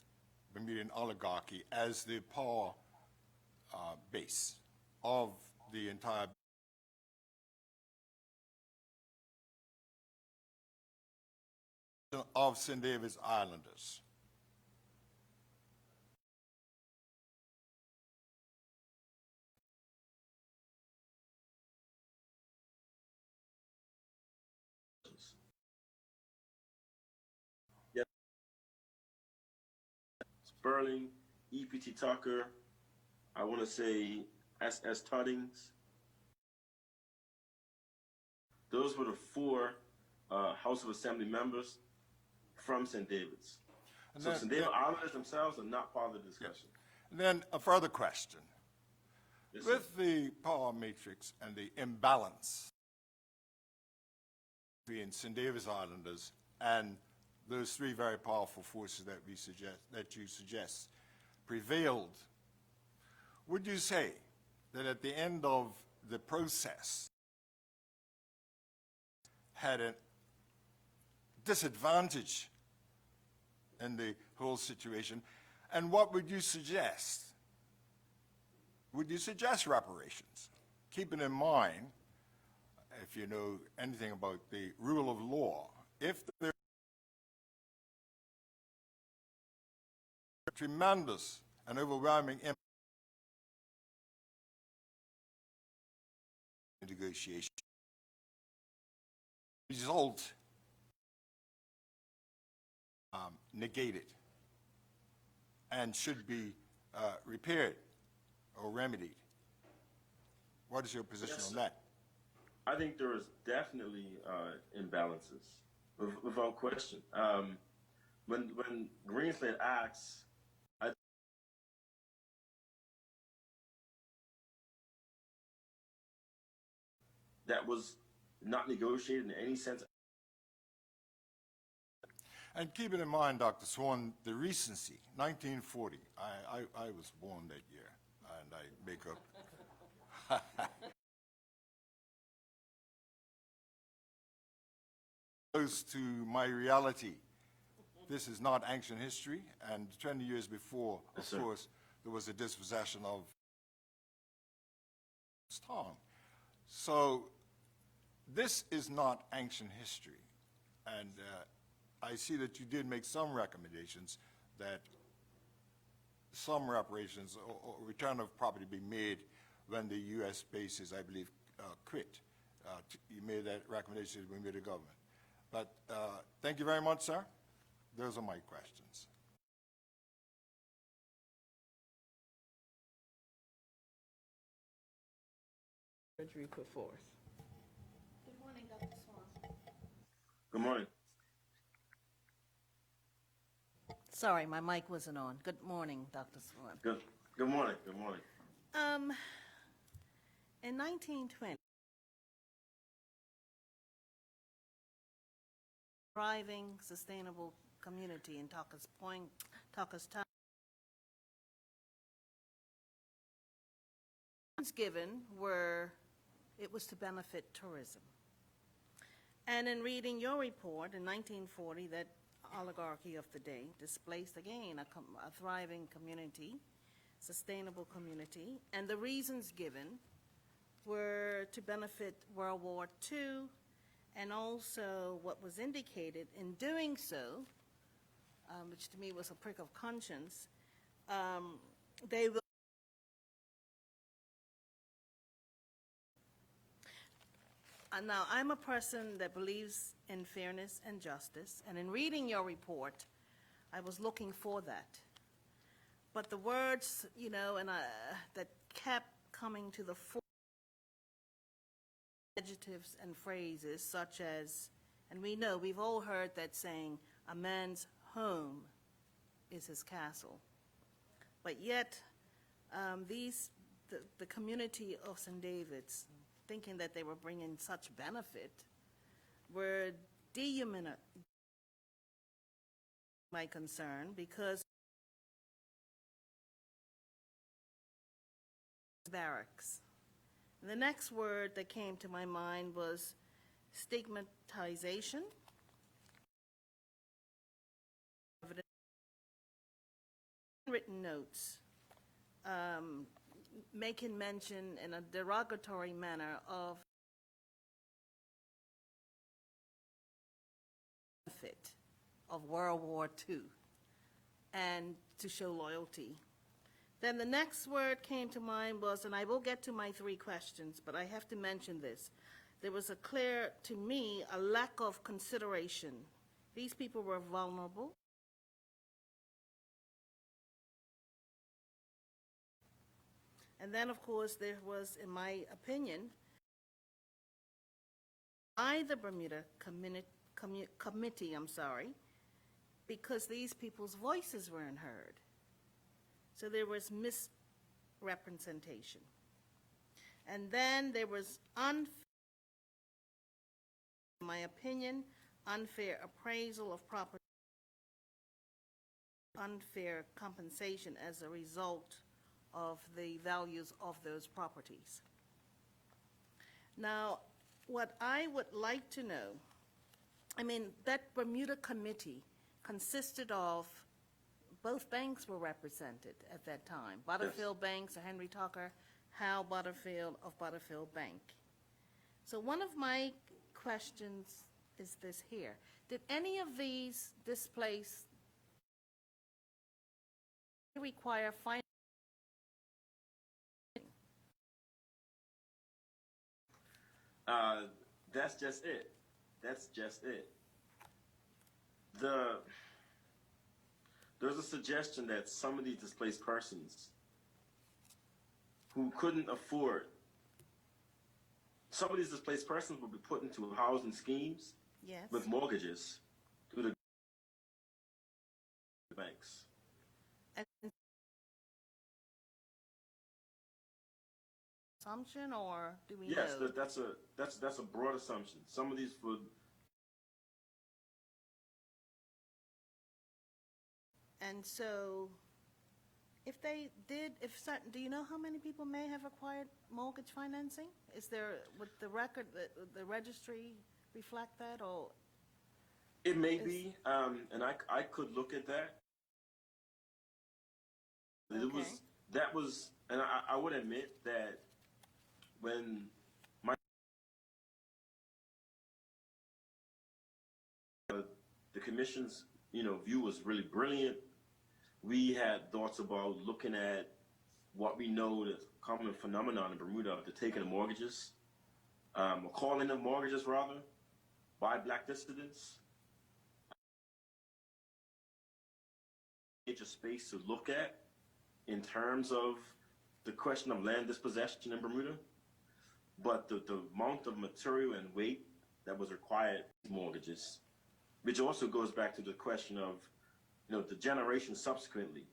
Bermudian oligarchy as the power base of the entire of St. David's Islanders. Yes. Sperling, E.P.T. Tucker, I want to say S.S. Tuddings. Those were the four House of Assembly members from St. David's. And So then- St. David Islanders themselves are not part of the discussion. And then a further question. Yes, sir. With the power matrix and the imbalance between St. David's Islanders and those three very powerful forces that you suggest prevailed, would you say that at the end of the process had a disadvantage in the whole situation? And what would you suggest? Would you suggest reparations? Keeping in mind, if you know anything about the rule of law, if there is tremendous and overwhelming negotiation, result negated and should be repaired or remedied. What is your position Yes, on sir. that? I think there is definitely imbalances, without question. When Greenslade acts, that was not negotiated in any sense. And keeping in mind, Dr. Swan, the recency, 1940. I was born that year, and I make up. Close to my reality. This is not ancient history, and 20 years before, of Yes, sir. course, there was a dispossession of town. So this is not ancient history, and I see that you did make some recommendations that some reparations or return of property be made when the U.S. bases, I believe, quit. You made that recommendation to the Bermuda government. But thank you very much, sir. Those are my questions. Surgery put forth. Good morning, Dr. Swan. Good morning. Sorry, my mic wasn't on. Good morning, Dr. Swan. Good morning. Good morning. In 1920, thriving, sustainable community in Tucker's Point, Tucker's Town. Given were, it was to benefit tourism. And in reading your report in 1940, that oligarchy of the day displaced again a thriving community, sustainable community, and the reasons given were to benefit World War II, and also what was indicated in doing so, which to me was a prick of conscience, they will. Now, I'm a person that believes in fairness and justice, and in reading your report, I was looking for that. But the words, you know, and that kept coming to the fore, adjectives and phrases such as, and we know, we've all heard that saying, a man's home is his castle. But yet, the community of St. David's, thinking that they were bringing such benefit, were dehumanizing my concern, because barracks. And the next word that came to my mind was stigmatization. Written notes making mention in a derogatory manner of benefit. of World War II and to show loyalty. Then the next word came to mind was, and I will get to my 3 questions, but I have to mention this. There was a clear, to me, a lack of consideration. These people were vulnerable. And then, of course, there was, in my opinion, by the Bermuda Committee, because these people's voices weren't heard. So there was misrepresentation. And then there was, in my opinion, unfair appraisal of property, unfair compensation as a result of the values of those properties. Now, what I would like to know, that Bermuda Committee consisted of, both banks were represented at that time. Butterfield Bank, Sir Henry Tucker, Hal Butterfield of Butterfield Bank. So one of my questions is this here. Did any of these displace require financing? That's just it. That's just it. There's a suggestion that some of these displaced persons who couldn't afford, some of these displaced persons will be put into housing schemes Yes. with mortgages through the banks. And assumption, or do we Yes, know? that's a broad assumption. Some of these would. And so, if they did, do you know how many people may have acquired mortgage financing? Is there, would the record, the registry reflect that, or? It may be, and I could look at that. Okay. That was, and I would admit that when the commission's view was really brilliant, we had thoughts about looking at what we know the common phenomenon in Bermuda of the taking of mortgages, or calling them mortgages rather, by black dissidents. Major space to look at in terms of the question of land dispossession in Bermuda, but the amount of material and weight that was required in mortgages, which also goes back to the question of the generation subsequently,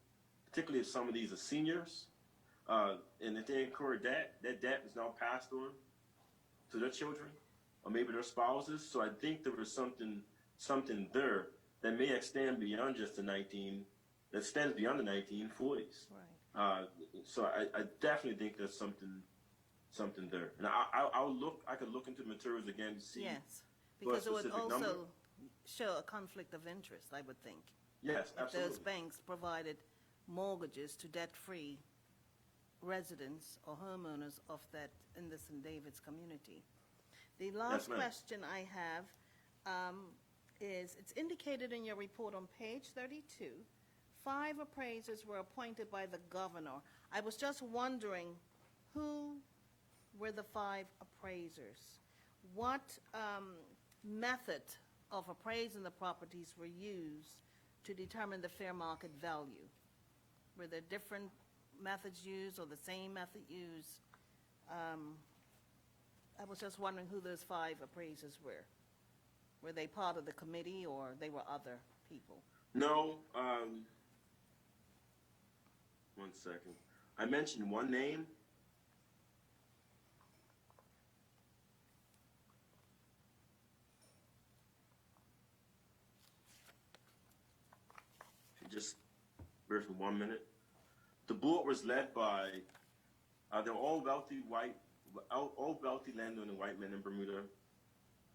particularly if some of these are seniors, and if they incur debt, that debt is now passed on to their children or maybe their spouses. So I think there was something there that may extend beyond just that extends beyond the 1940s. Right. So I definitely think there's something there, and I could look into the materials again to see. Yes, for a because it would specific also number. show a conflict of interest, I would think. Yes, If absolutely. those banks provided mortgages to debt-free residents or homeowners of that in the St. David's community. The last ma'am. question I have is, it's indicated in your report on page 32, 5 appraisers were appointed by the governor. I was just wondering, who were the 5 appraisers? What method of appraising the properties were used to determine the fair market value? Were there different methods used or the same method used? I was just wondering who those 5 appraisers were. Were they part of the committee or they were other people? No. One second. I mentioned one name. If you just bear for 1 minute. The board was led by they're all wealthy landowning white men in Bermuda,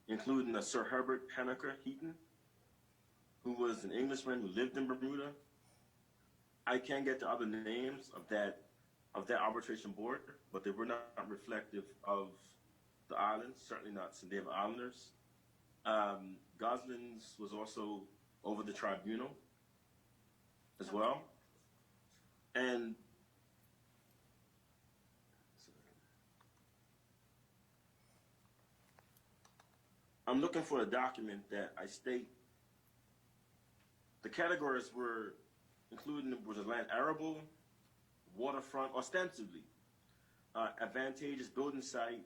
including Sir Herbert Penneker Heaton, who was an Englishman who lived in Bermuda. I can't get the other names of that arbitration board, but they were not reflective of the islands, certainly not St. David Islanders. Gosling's was also over the tribunal as well. And I'm looking for a document that I state the categories were including was a land arable, waterfront, ostensibly, advantageous building site,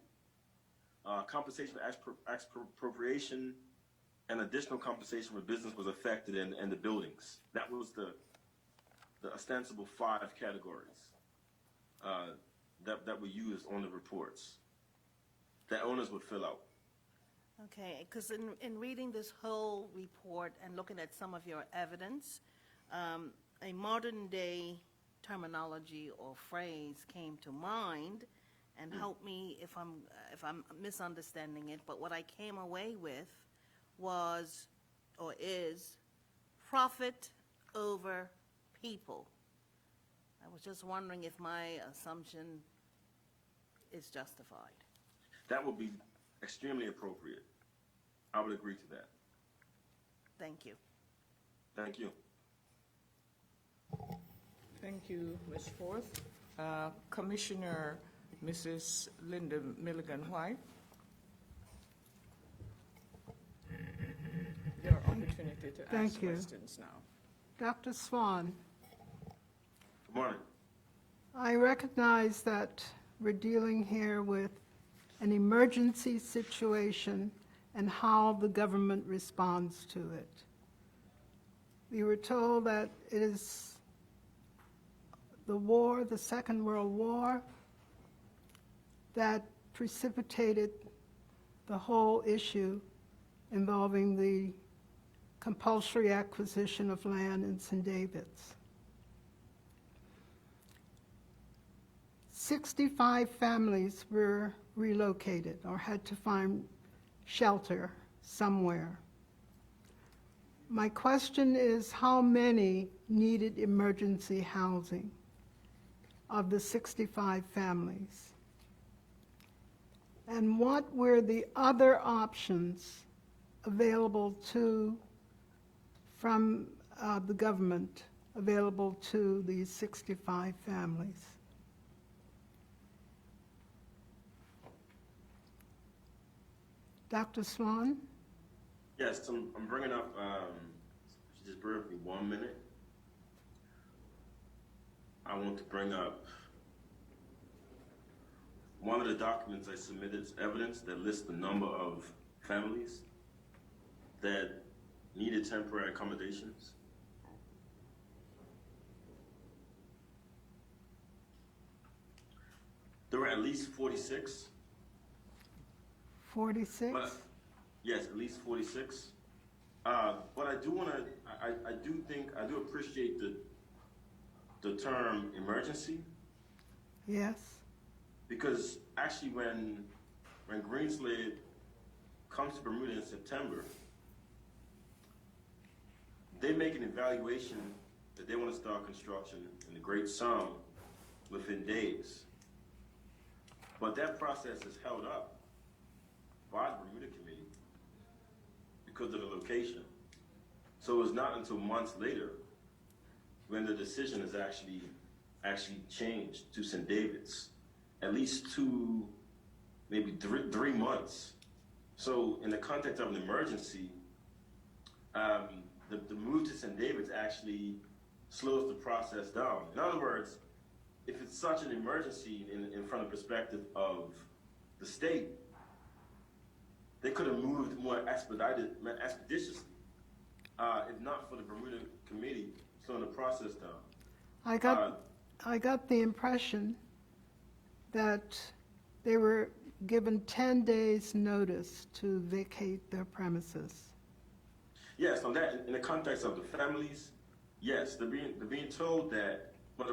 compensation for expropriation, and additional compensation where business was affected and the buildings. That was the ostensible 5 categories that were used on the reports that owners would fill out. Okay, because in reading this whole report and looking at some of your evidence, a modern-day terminology or phrase came to mind, and help me if I'm misunderstanding it, but what I came away with was, or is, profit over people. I was just wondering if my assumption is justified. That would be extremely appropriate. I would agree to that. Thank you. Thank you. Thank you, Ms. Forth. Commissioner Mrs. Linda Milligan-White. Your opportunity to Thank ask you. questions now. Dr. Swan, Good morning. I recognize that we're dealing here with an emergency situation and how the government responds to it. We were told that it is the war, the Second World War, that precipitated the whole issue involving the compulsory acquisition of land in St. David's. 65 families were relocated or had to find shelter somewhere. My question is, how many needed emergency housing of the 65 families? And what were the other options available from the government available to these 65 families? Dr. Swan? Yes, I'm bringing up, just bear with me 1 minute. I want to bring up one of the documents I submitted as evidence that lists the number of families that needed temporary accommodations. There were at least 46. 46? But, yes, at least 46. But I do want to, I do appreciate the term emergency, Yes. because actually when Greenslade comes to Bermuda in September, they make an evaluation that they want to start construction in the Great Sum within days. But that process is held up by the Bermuda Committee because of the location. So it's not until months later when the decision is actually changed to St. David's, at least 2, maybe 3 months. So in the context of an emergency, the move to St. David's actually slows the process down. In other words, if it's such an emergency in front of perspective of the state, they could have moved more expeditiously, if not for the Bermuda Committee slowing the process down. I got the impression that they were given 10 days notice to vacate their premises. Yes, on that, in the context of the families, yes, they're being told that, but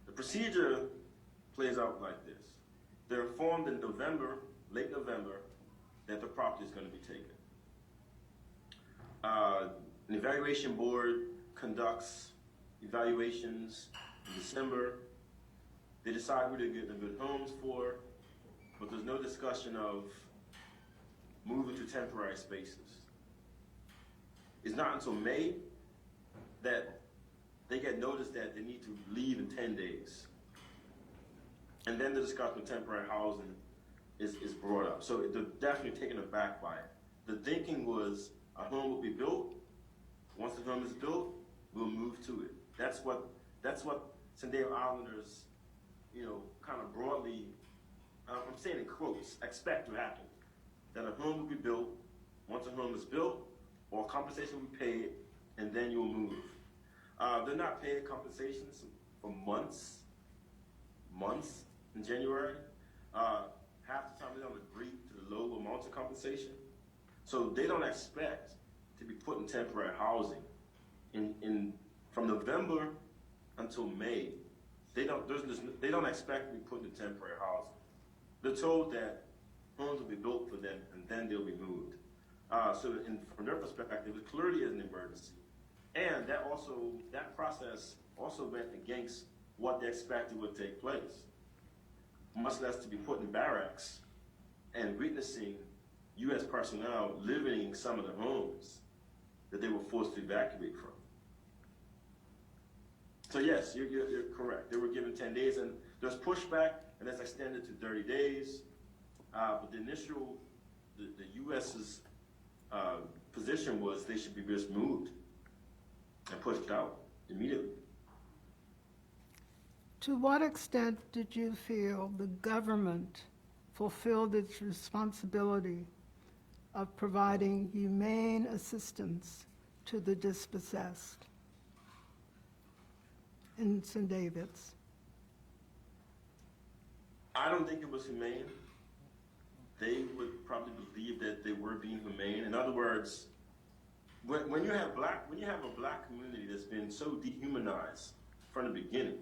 the procedure plays out like this. They're informed in November, late November, that the property is going to be taken. An evaluation board conducts evaluations in December. They decide who to get the good homes for, but there's no discussion of moving to temporary spaces. it's not until May that they get notice that they need to leave in 10 days. And then the discussion of temporary housing is brought up. So they're definitely taken aback by it. The thinking was a home will be built. Once the home is built, we'll move to it. That's what San Diego Islanders, kind of broadly, I'm saying in quotes, expect to happen. That a home will be built. Once a home is built, all compensation will be paid, and then you'll move. They're not paying compensations for months in January. Half the time they don't agree to the low amounts of compensation. So they don't expect to be put in temporary housing. From November until May, they don't expect to be put in temporary housing. They're told that homes will be built for them and then they'll be moved. From their perspective, it clearly is an emergency. And that process also went against what they expected would take place, much less to be put in barracks and witnessing U.S. personnel living in some of the homes that they were forced to evacuate from. So yes, you're correct. They were given 10 days, and there's pushback, and that's extended to 30 days. But the U.S.'s position was they should be just moved and pushed out immediately. To what extent did you feel the government fulfilled its responsibility of providing humane assistance to the dispossessed in St. David's? I don't think it was humane. They would probably believe that they were being humane. In other words, when you have a black community that's been so dehumanized from the beginning,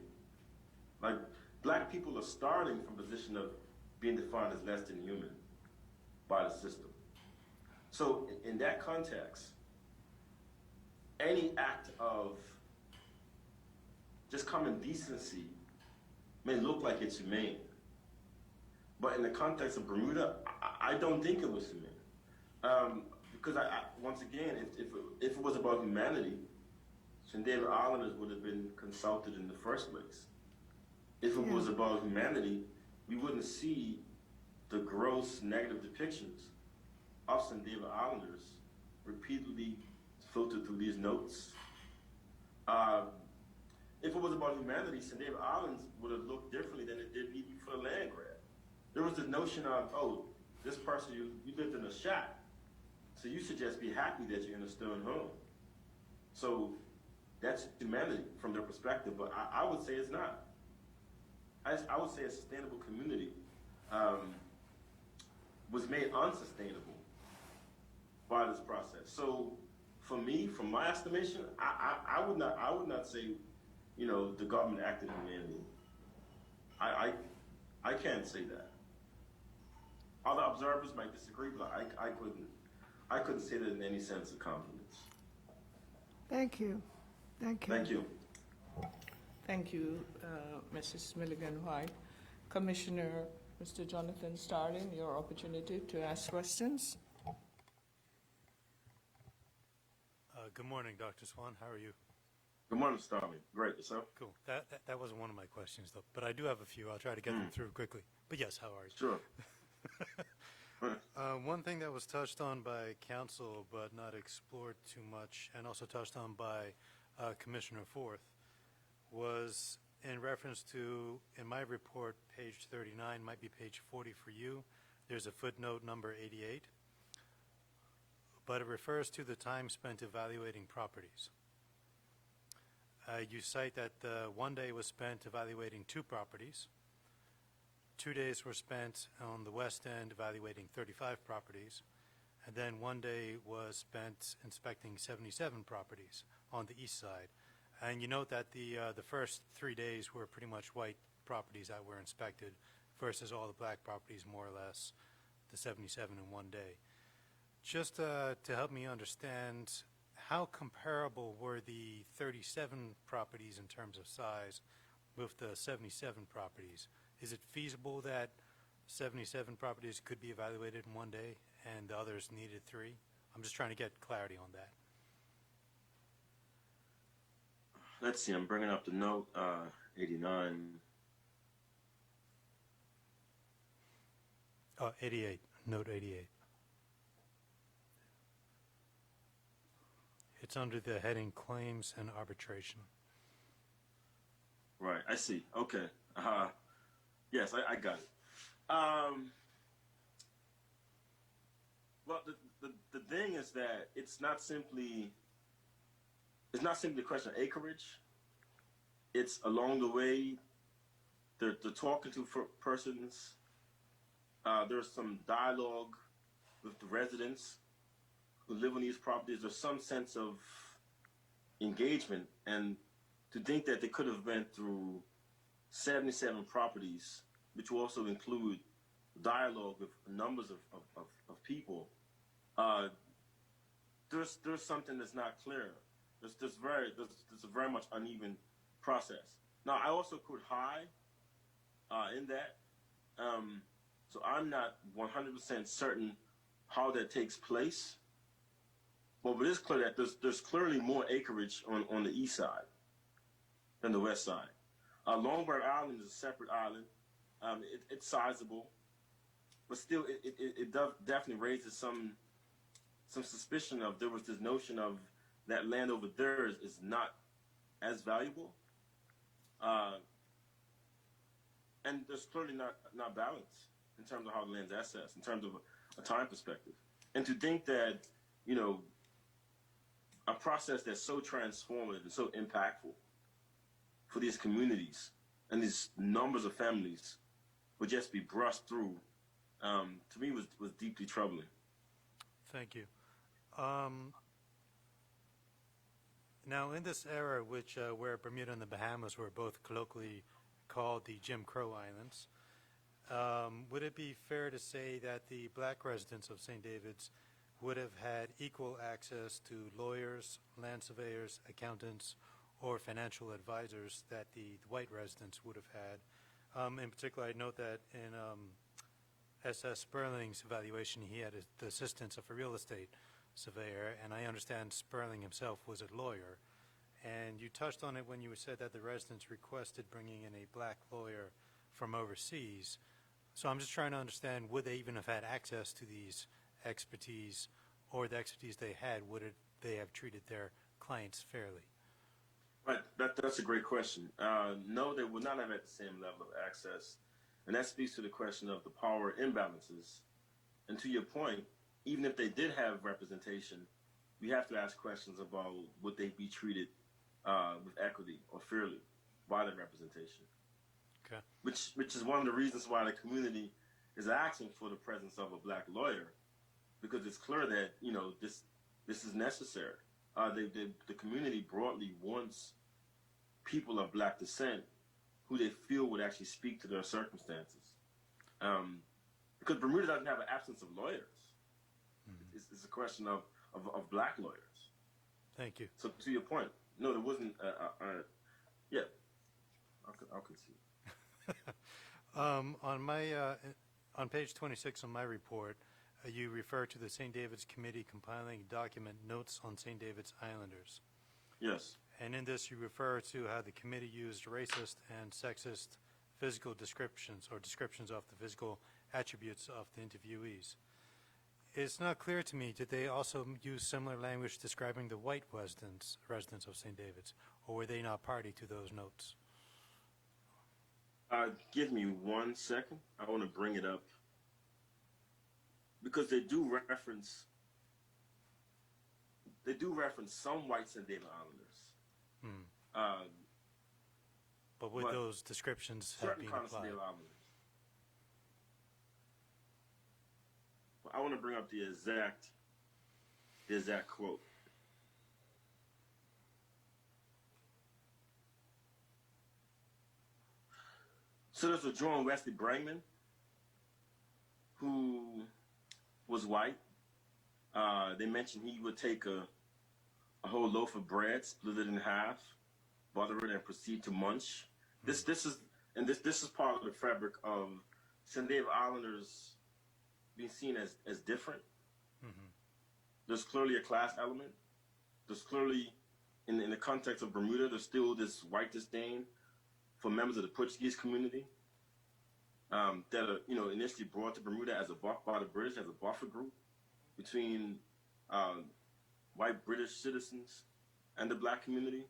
like black people are starting from a position of being defined as less than human by the system. So in that context, any act of just common decency may look like it's humane. But in the context of Bermuda, I don't think it was humane. Because once again, if it was about humanity, St. David Islanders would have been consulted in the first place. If it was about humanity, we wouldn't see the gross negative depictions of St. David Islanders repeatedly filtered through these notes. If it was about humanity, St. David Islands would have looked differently than it did even for the land grab. There was the notion of, this person, you lived in a shack, so you should just be happy that you're in a stone home. So that's humanity from their perspective, but I would say it's not. I would say a sustainable community was made unsustainable by this process. So for me, from my estimation, I would not say, the government acted humanely. I can't say that. Other observers might disagree, but I couldn't say that in any sense of confidence. Thank you. Thank you. Thank you. Thank you, Mrs. Milligan-White. Commissioner, Mr. Jonathan Starling, your opportunity to ask questions. Good morning, Dr. Swan. How are you? Good morning, Starling. Great, yourself? Cool. That wasn't one of my questions, though, but I do have a few. I'll try to get them through quickly. But yes, how are you? Sure. One thing that was touched on by council but not explored too much, and also touched on by Commissioner Forth, was in reference to, in my report, page 39, might be page 40 for you. There's a footnote number 88, but it refers to the time spent evaluating properties. You cite that 1 day was spent evaluating 2 properties. 2 days were spent on the west end evaluating 35 properties, and then 1 day was spent inspecting 77 properties on the east side. And you note that the first 3 days were pretty much white properties that were inspected versus all the black properties, more or less, the 77 in 1 day. Just to help me understand, how comparable were the 37 properties in terms of size with the 77 properties? Is it feasible that 77 properties could be evaluated in 1 day and the others needed 3? I'm just trying to get clarity on that. let's see, I'm bringing up the note, 89. 88, note 88. It's under the heading Claims and Arbitration. Right, I see. Okay. Yes, I got it. Well, the thing is that it's not simply a question of acreage. It's along the way, they're talking to persons. There's some dialogue with the residents who live on these properties. There's some sense of engagement, and to think that they could have been through 77 properties, which will also include dialogue with numbers of people, there's something that's not clear. There's a very much uneven process. Now, I also quote high in that, so I'm not 100% certain how that takes place. But it is clear that there's clearly more acreage on the east side than the west side. Longberg Island is a separate island. It's sizable, but still, it definitely raises some suspicion of there was this notion of that land over there is not as valuable, and there's clearly not balance in terms of how the land's assessed in terms of a time perspective. And to think that a process that's so transformative and so impactful for these communities and these numbers of families would just be brushed through, to me was deeply troubling. Thank you. Now, in this era, where Bermuda and the Bahamas were both colloquially called the Jim Crow Islands, would it be fair to say that the black residents of St. David's would have had equal access to lawyers, land surveyors, accountants, or financial advisors that the white residents would have had? In particular, I note that in S.S. Sperling's evaluation, he had the assistance of a real estate surveyor, and I understand Sperling himself was a lawyer. And you touched on it when you said that the residents requested bringing in a black lawyer from overseas. So I'm just trying to understand, would they even have had access to these expertise, or the expertise they had, would they have treated their clients fairly? Right, that's a great question. No, they would not have had the same level of access, and that speaks to the question of the power imbalances. And to your point, even if they did have representation, we have to ask questions about would they be treated with equity or fairly by that representation. Okay. Which is one of the reasons why the community is asking for the presence of a black lawyer, because it's clear that this is necessary. The community broadly wants people of black descent who they feel would actually speak to their circumstances, because Bermuda doesn't have an absence of lawyers. Mm-hmm. It's a question of black lawyers. Thank you. So to your point, no, there wasn't. Yeah, I'll concede. On page 26 of my report, you refer to the St. David's Committee compiling document Notes on St. David's Islanders. Yes. And in this, you refer to how the committee used racist and sexist physical descriptions, or descriptions of the physical attributes of the interviewees. It's not clear to me, did they also use similar language describing the white residents of St. David's, or were they not party to those notes? Give me 1 second. I want to bring it up, because they do reference some white St. David Islanders. But would those descriptions have been applied? St. David Islanders. I want to bring up the exact quote. So there's a John Wesley Brangman, who was white. They mentioned he would take a whole loaf of bread, split it in half, butter it, and proceed to munch. This is part of the fabric of St. David Islanders being seen as different. Mm-hmm. There's clearly a class element. There's clearly in the context of Bermuda, there's still this white disdain for members of the Portuguese community that are, initially brought to Bermuda as by the British as a buffer group between white British citizens and the black community.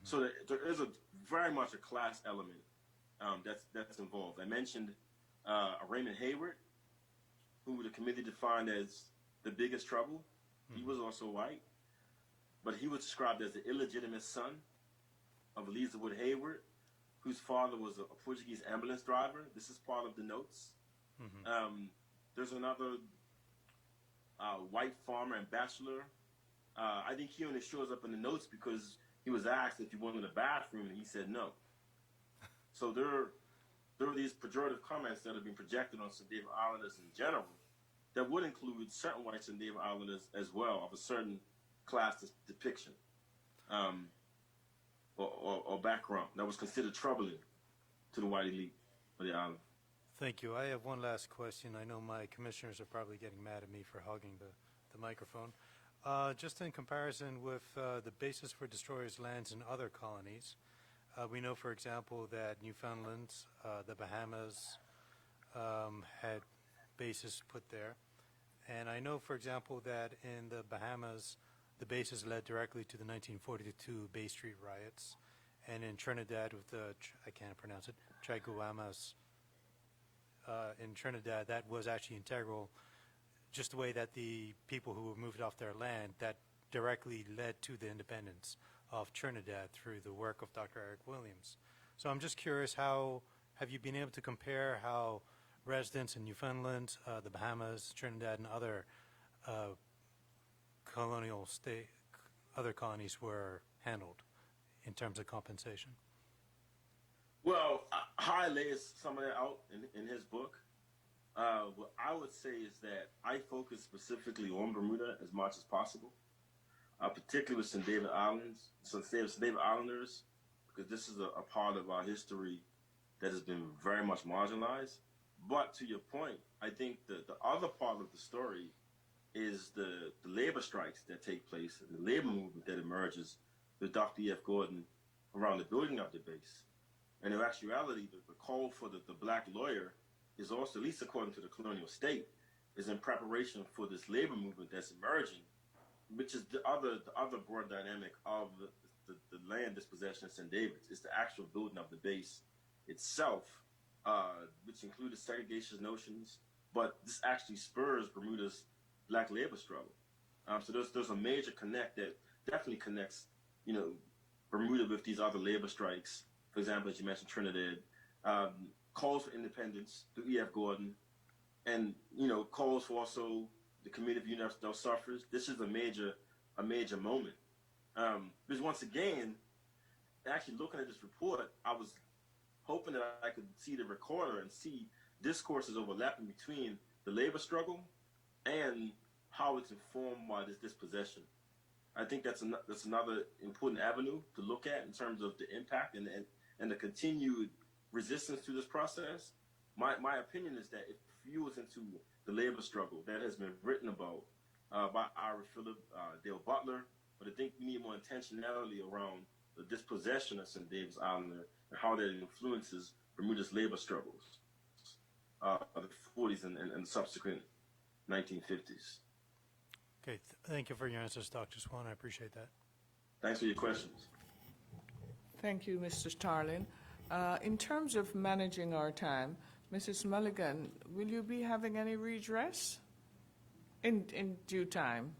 So there is very much a class element that's involved. I mentioned Raymond Hayward, who the committee defined as the biggest trouble. He was also white, but he was described as the illegitimate son of Eliza Wood Hayward, whose father was a Portuguese ambulance driver. This is part of the notes. There's another white farmer and bachelor. I think he only shows up in the notes because he was asked if he wanted a bathroom, and he said no. So there are these pejorative comments that have been projected on St. David Islanders in general that would include certain white St. David Islanders as well, of a certain class depiction or background that was considered troubling to the white elite of the island. Thank you. I have one last question. I know my commissioners are probably getting mad at me for hogging the microphone. Just in comparison with the basis for destroyers' lands in other colonies, we know, for example, that Newfoundland, the Bahamas had bases put there. And I know, for example, that in the Bahamas, the bases led directly to the 1942 Bay Street riots. And in Trinidad with the, I can't pronounce it, Chaguamas, in Trinidad, that was actually integral, just the way that the people who were moved off their land, that directly led to the independence of Trinidad through the work of Dr. Eric Williams. So I'm just curious, how have you been able to compare how residents in Newfoundland, the Bahamas, Trinidad, and other other colonies were handled in terms of compensation? Well, High lays some of that out in his book. What I would say is that I focus specifically on Bermuda as much as possible, particularly with St. David Islanders, because this is a part of our history that has been very much marginalized. But to your point, I think the other part of the story is the labor strikes that take place, and the labor movement that emerges with Dr. E.F. Gordon around the building of the base. And in actuality, the call for the black lawyer is also, at least according to the colonial state, is in preparation for this labor movement that's emerging, which is the other broad dynamic of the land dispossession of St. David's. It's the actual building of the base itself, which included segregation notions, but this actually spurs Bermuda's black labor struggle. So there's a major connect that definitely connects, Bermuda with these other labor strikes. For example, as you mentioned, Trinidad, calls for independence through E.F. Gordon, and calls for also the Committee of Universal Suffrage. This is a major moment. Because once again, actually looking at this report, I was hoping that I could see the recorder and see discourses overlapping between the labor struggle and how it's informed by this dispossession. I think that's another important avenue to look at in terms of the impact and the continued resistance to this process. My opinion is that it fuels into the labor struggle that has been written about by Ira Phillip, Dale Butler, but I think we need more intentionality around the dispossession of St. David's Island and how that influences Bermuda's labor struggles of the 40s and subsequent 1950s. Okay, thank you for your answers, Dr. Swan. I appreciate that. Thanks for your questions. Thank you, Mr. Starlin. In terms of managing our time, Mrs. Mulligan, will you be having any redress in due time?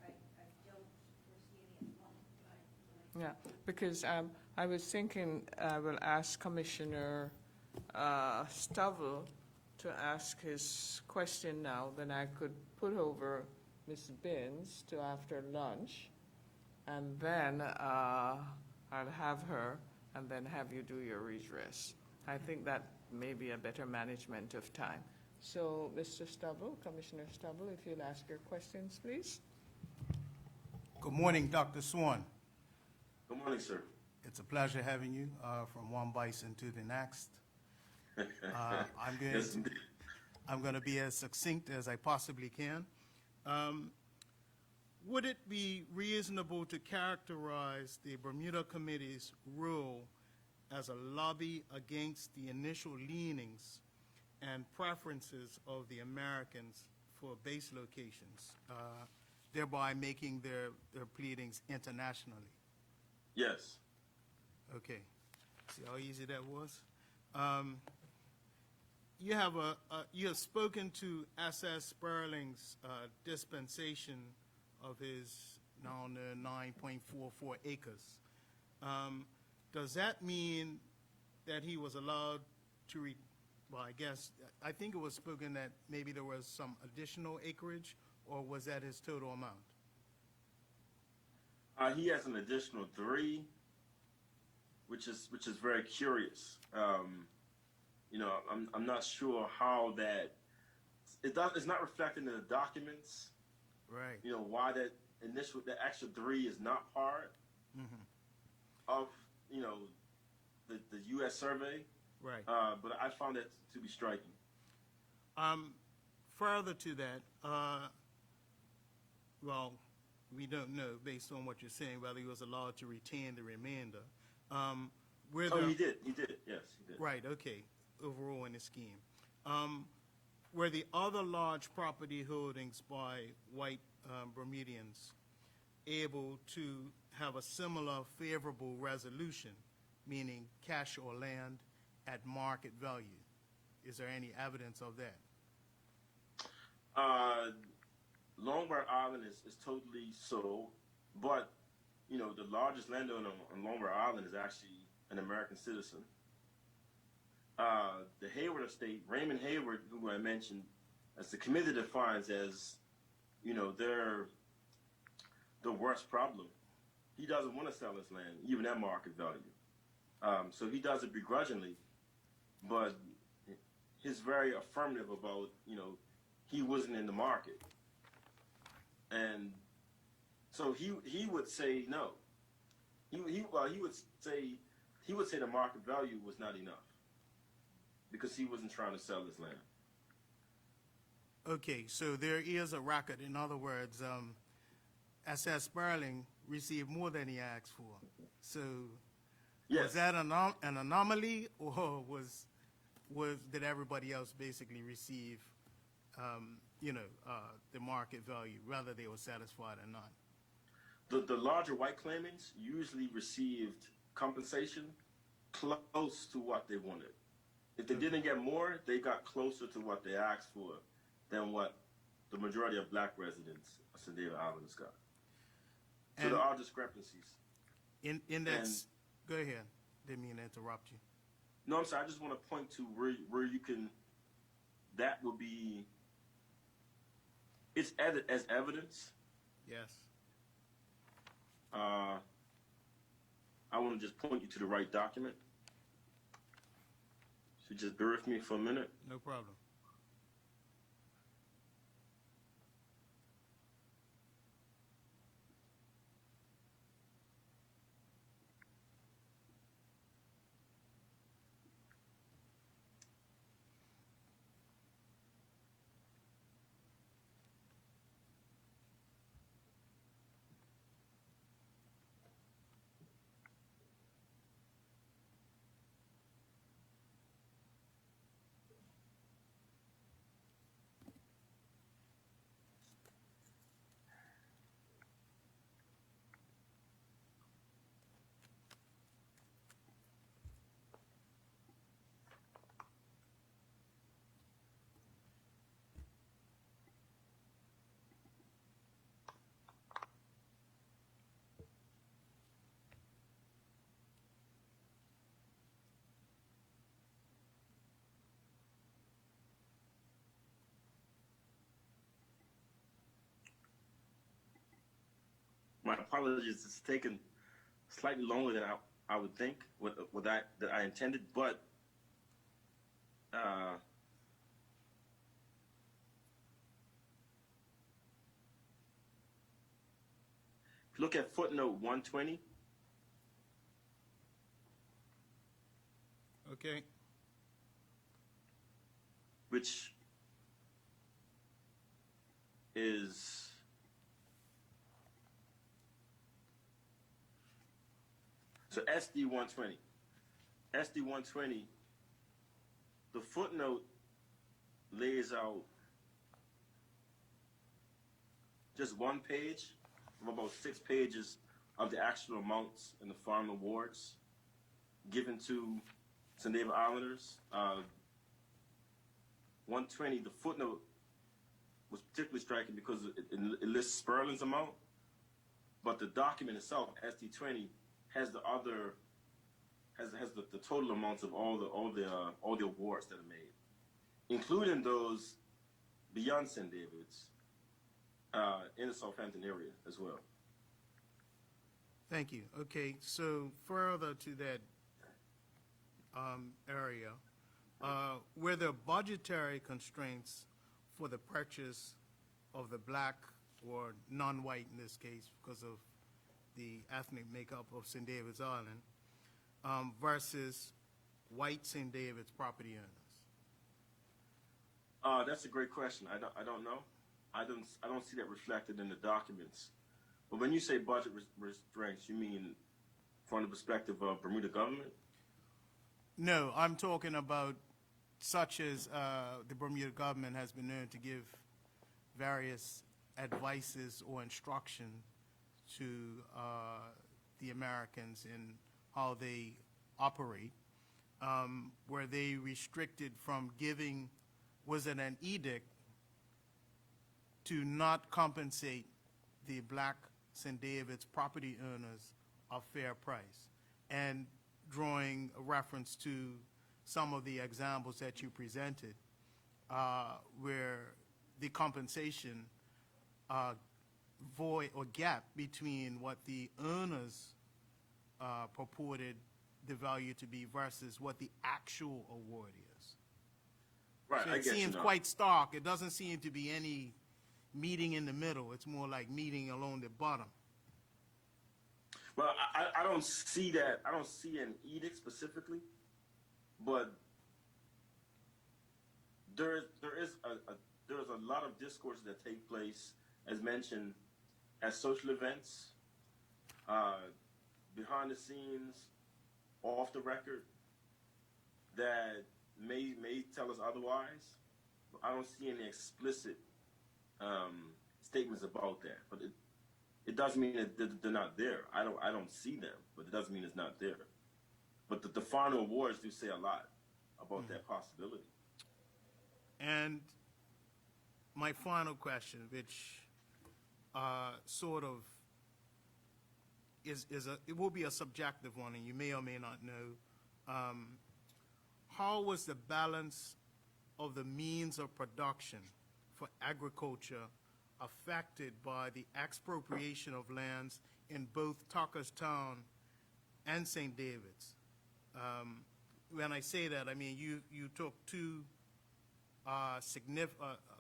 I don't foresee any at the moment. Yeah, because I was thinking I will ask Commissioner Stovall to ask his question now, then I could put over Ms. Binns to after lunch, and then I'll have her, and then have you do your redress. I think that may be a better management of time. So, Mr. Stovall, Commissioner Stovall, if you'll ask your questions, please. Good morning, Dr. Swan. Good morning, sir. It's a pleasure having you from one bison to the next. Yes, indeed. I'm going to be as succinct as I possibly can. would it be reasonable to characterize the Bermuda Committee's rule as a lobby against the initial leanings and preferences of the Americans for base locations, thereby making their pleadings internationally? Yes. Okay. See how easy that was? You have spoken to S.S. Sperling's dispensation of his now 9.44 acres. Does that mean that he was allowed to well, I think it was spoken that maybe there was some additional acreage, or was that his total amount? He has an additional 3, which is very curious. I'm not sure how that it's not reflected in the documents. Right. Why that extra 3 is not part of the U.S. survey. Right. But I found that to be striking. Further to that, well, we don't know based on what you're saying whether he was allowed to retain the remainder. He did. Yes, he did. Right. Okay. Overall in the scheme, were the other large property holdings by white Bermudians able to have a similar favorable resolution, meaning cash or land at market value? Is there any evidence of that? Longbar Island is totally so, but the largest landowner on Longbar Island is actually an American citizen. The Hayward estate, Raymond Hayward, who I mentioned, as the committee defines as, the worst problem. He doesn't want to sell his land, even at market value. So he does it begrudgingly, but he's very affirmative about, he wasn't in the market. And so he would say no. He would say the market value was not enough because he wasn't trying to sell his land. Okay, so there is a record. In other words, S.S. Sperling received more than he asked for. So Yes. was that an anomaly, or did everybody else basically receive, the market value, whether they were satisfied or not? The larger white claimants usually received compensation close to what they wanted. If they didn't get more, they got closer to what they asked for than what the majority of black residents of St. David Islanders got. So And there are discrepancies. in that, and- go ahead. Didn't mean to interrupt you. No, I'm sorry. I just want to point to where you can. That would be. It's as evidence. Yes. I want to just point you to the right document. So just bear with me for a minute. No problem. My apologies. It's taken slightly longer than I would think that I intended, but if you look at footnote 120, Okay. which is So SD 120. SD 120, the footnote lays out just one page of about 6 pages of the actual amounts in the farm awards given to St. David Islanders. 120, the footnote was particularly striking because it lists Sperling's amount, but the document itself, SD20, has the other has the total amounts of all the awards that are made, including those beyond St. David's in the Southampton area as well. Thank you. Okay, so further to that area, were there budgetary constraints for the purchase of the black or non-white in this case because of the ethnic makeup of St. David's Island versus white St. David's property owners? That's a great question. I don't know. I don't see that reflected in the documents. But when you say budget restraints, you mean from the perspective of Bermuda government? No, I'm talking about such as the Bermuda government has been known to give various advices or instruction to the Americans in how they operate. Were they restricted from giving, was it an edict to not compensate the black St. David's property owners a fair price? And drawing a reference to some of the examples that you presented, where the compensation void or gap between what the owners purported the value to be versus what the actual award is. Right, So I it get seems you now. quite stark. It doesn't seem to be any meeting in the middle. It's more like meeting along the bottom. Well, I don't see that. I don't see an edict specifically, but there is a lot of discourses that take place, as mentioned, at social events, behind the scenes, off the record, that may tell us otherwise. But I don't see any explicit statements about that. But it doesn't mean that they're not there. I don't see them, but it doesn't mean it's not there. But the final awards do say a lot about that possibility. And my final question, which sort of it will be a subjective one, and you may or may not know. How was the balance of the means of production for agriculture affected by the expropriation of lands in both Tuckerstown and St. David's? When I say that, I mean you took two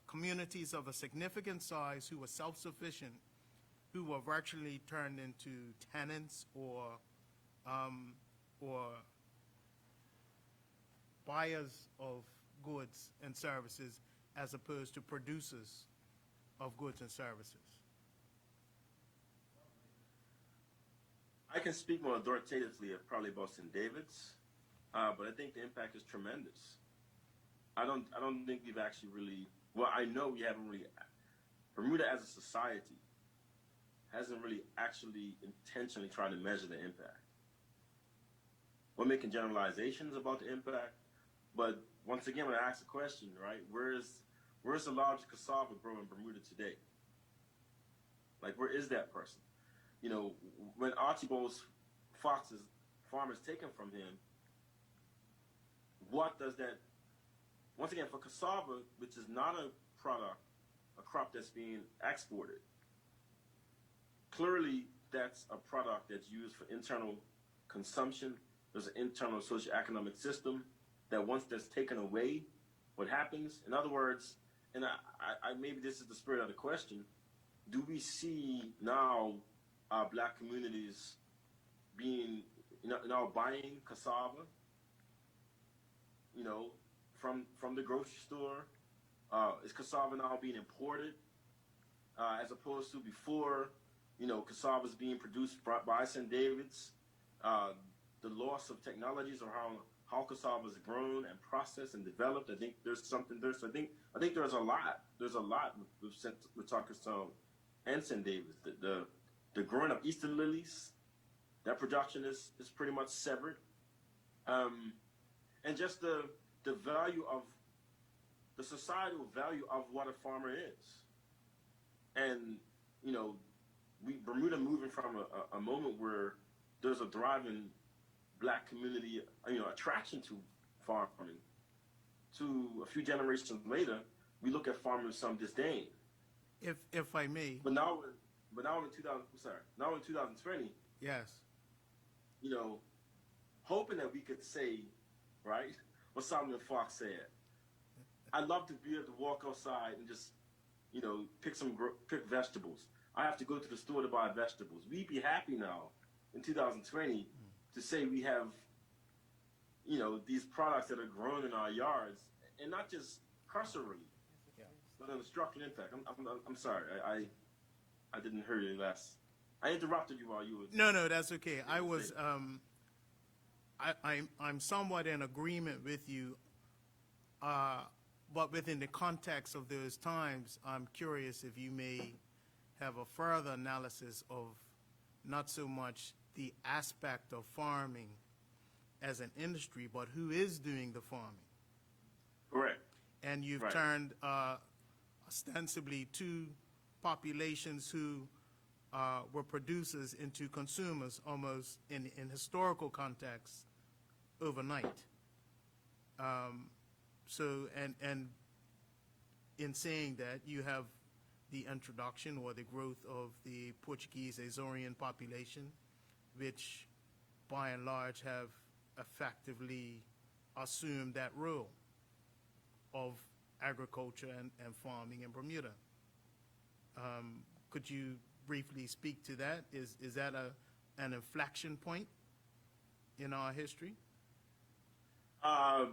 communities of a significant size who were self-sufficient, who were virtually turned into tenants or buyers of goods and services as opposed to producers of goods and services. I can speak more authoritatively probably about St. David's, but I think the impact is tremendous. I don't think we've actually really, well, I know we haven't really, Bermuda as a society hasn't really actually intentionally tried to measure the impact. We're making generalizations about the impact, but once again, when I ask the question, right, where's the largest cassava grown in Bermuda today? Like, where is that person? You know, when Archibald Fox's farm is taken from him, what does that, once again, for cassava, which is not a product, a crop that's being exported, clearly that's a product that's used for internal consumption. There's an internal socioeconomic system that once that's taken away, what happens? In other words, and I maybe this is the spirit of the question, do we see now our black communities being, now buying cassava, from the grocery store? Is cassava now being imported as opposed to before, cassava is being produced by St. David's? the loss of technologies or how cassava is grown and processed and developed. I think there's something there. So I think there's a lot. There's a lot with Tuckerstown and St. David's. The growing of Easter lilies, that production is pretty much severed. And just the value of the societal value of what a farmer is. And, you know, Bermuda moving from a moment where there's a thriving black community, you know, attraction to farming, to a few generations later, we look at farming with some disdain. If I may. But now in 2020, Yes. you know, hoping that we could say, right, what Solomon Fox said. I'd love to be able to walk outside and just, you know, pick vegetables. I have to go to the store to buy vegetables. We'd be happy now in 2020 to say we have, you know, these products that are grown in our yards, and not just cursorily, but an structural impact. I'm sorry, I didn't hear you last. I interrupted you while you were. No, that's okay. I was, I'm somewhat in agreement with you, but within the context of those times, I'm curious if you may have a further analysis of not so much the aspect of farming as an industry, but who is doing the farming. Correct. And you've Right. turned ostensibly two populations who were producers into consumers almost in historical context overnight. So, and in saying that, you have the introduction or the growth of the Portuguese Azorian population, which by and large have effectively assumed that role of agriculture and farming in Bermuda. Could you briefly speak to that? Is that an inflection point in our history? I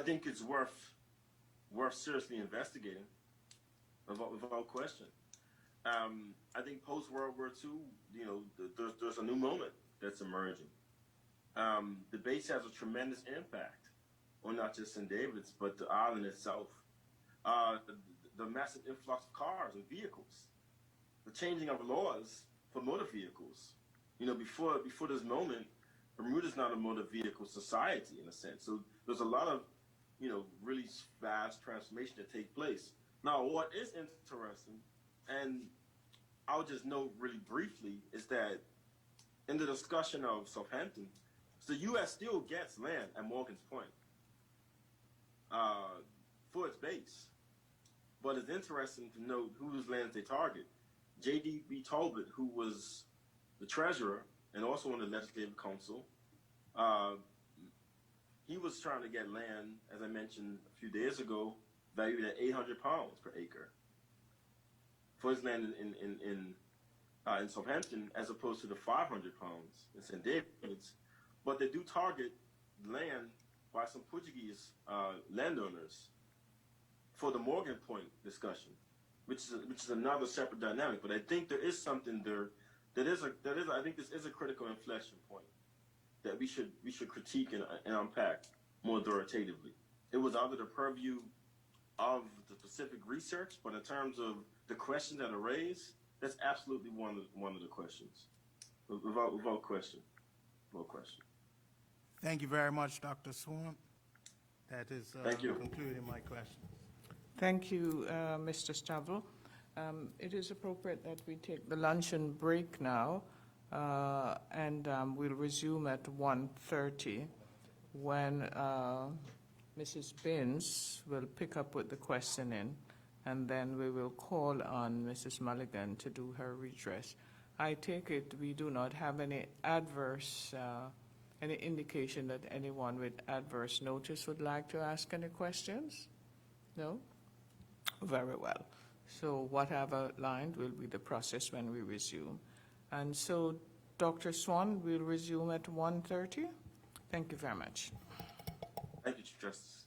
think it's worth seriously investigating, without question. I think post World War II, you know, there's a new moment that's emerging. The base has a tremendous impact on not just St. David's, but the island itself. The massive influx of cars and vehicles, the changing of laws for motor vehicles. You know, before this moment, Bermuda's not a motor vehicle society in a sense. So there's a lot of, you know, really vast transformation that take place. Now, what is interesting, and I'll just note really briefly, is that in the discussion of Southampton, the U.S. still gets land at Morgan's Point for its base. But it's interesting to note whose lands they target. J.D.B. Talbot, who was the treasurer and also on the legislative council, he was trying to get land, as I mentioned a few days ago, valued at £800 per acre for his land in Southampton, as opposed to the £500 in St. David's. But they do target land by some Portuguese landowners for the Morgan Point discussion, which is another separate dynamic. But I think there is something there I think this is a critical inflection point that we should critique and unpack more authoritatively. It was under the purview of the specific research, but in terms of the questions that are raised, that's absolutely one of the questions, without question. Thank you very much, Dr. Swan. That is Thank you. concluding my questions. Thank you, Mr. Stabile. It is appropriate that we take the luncheon break now, and we'll resume at 1:30 when Mrs. Binns will pick up with the questioning, and then we will call on Mrs. Mulligan to do her redress. I take it we do not have any any indication that anyone with adverse notice would like to ask any questions? No? Very well. So what I've outlined will be the process when we resume. And so, Dr. Swan, we'll resume at 1:30. Thank you very much. Thank you, Chief Justice.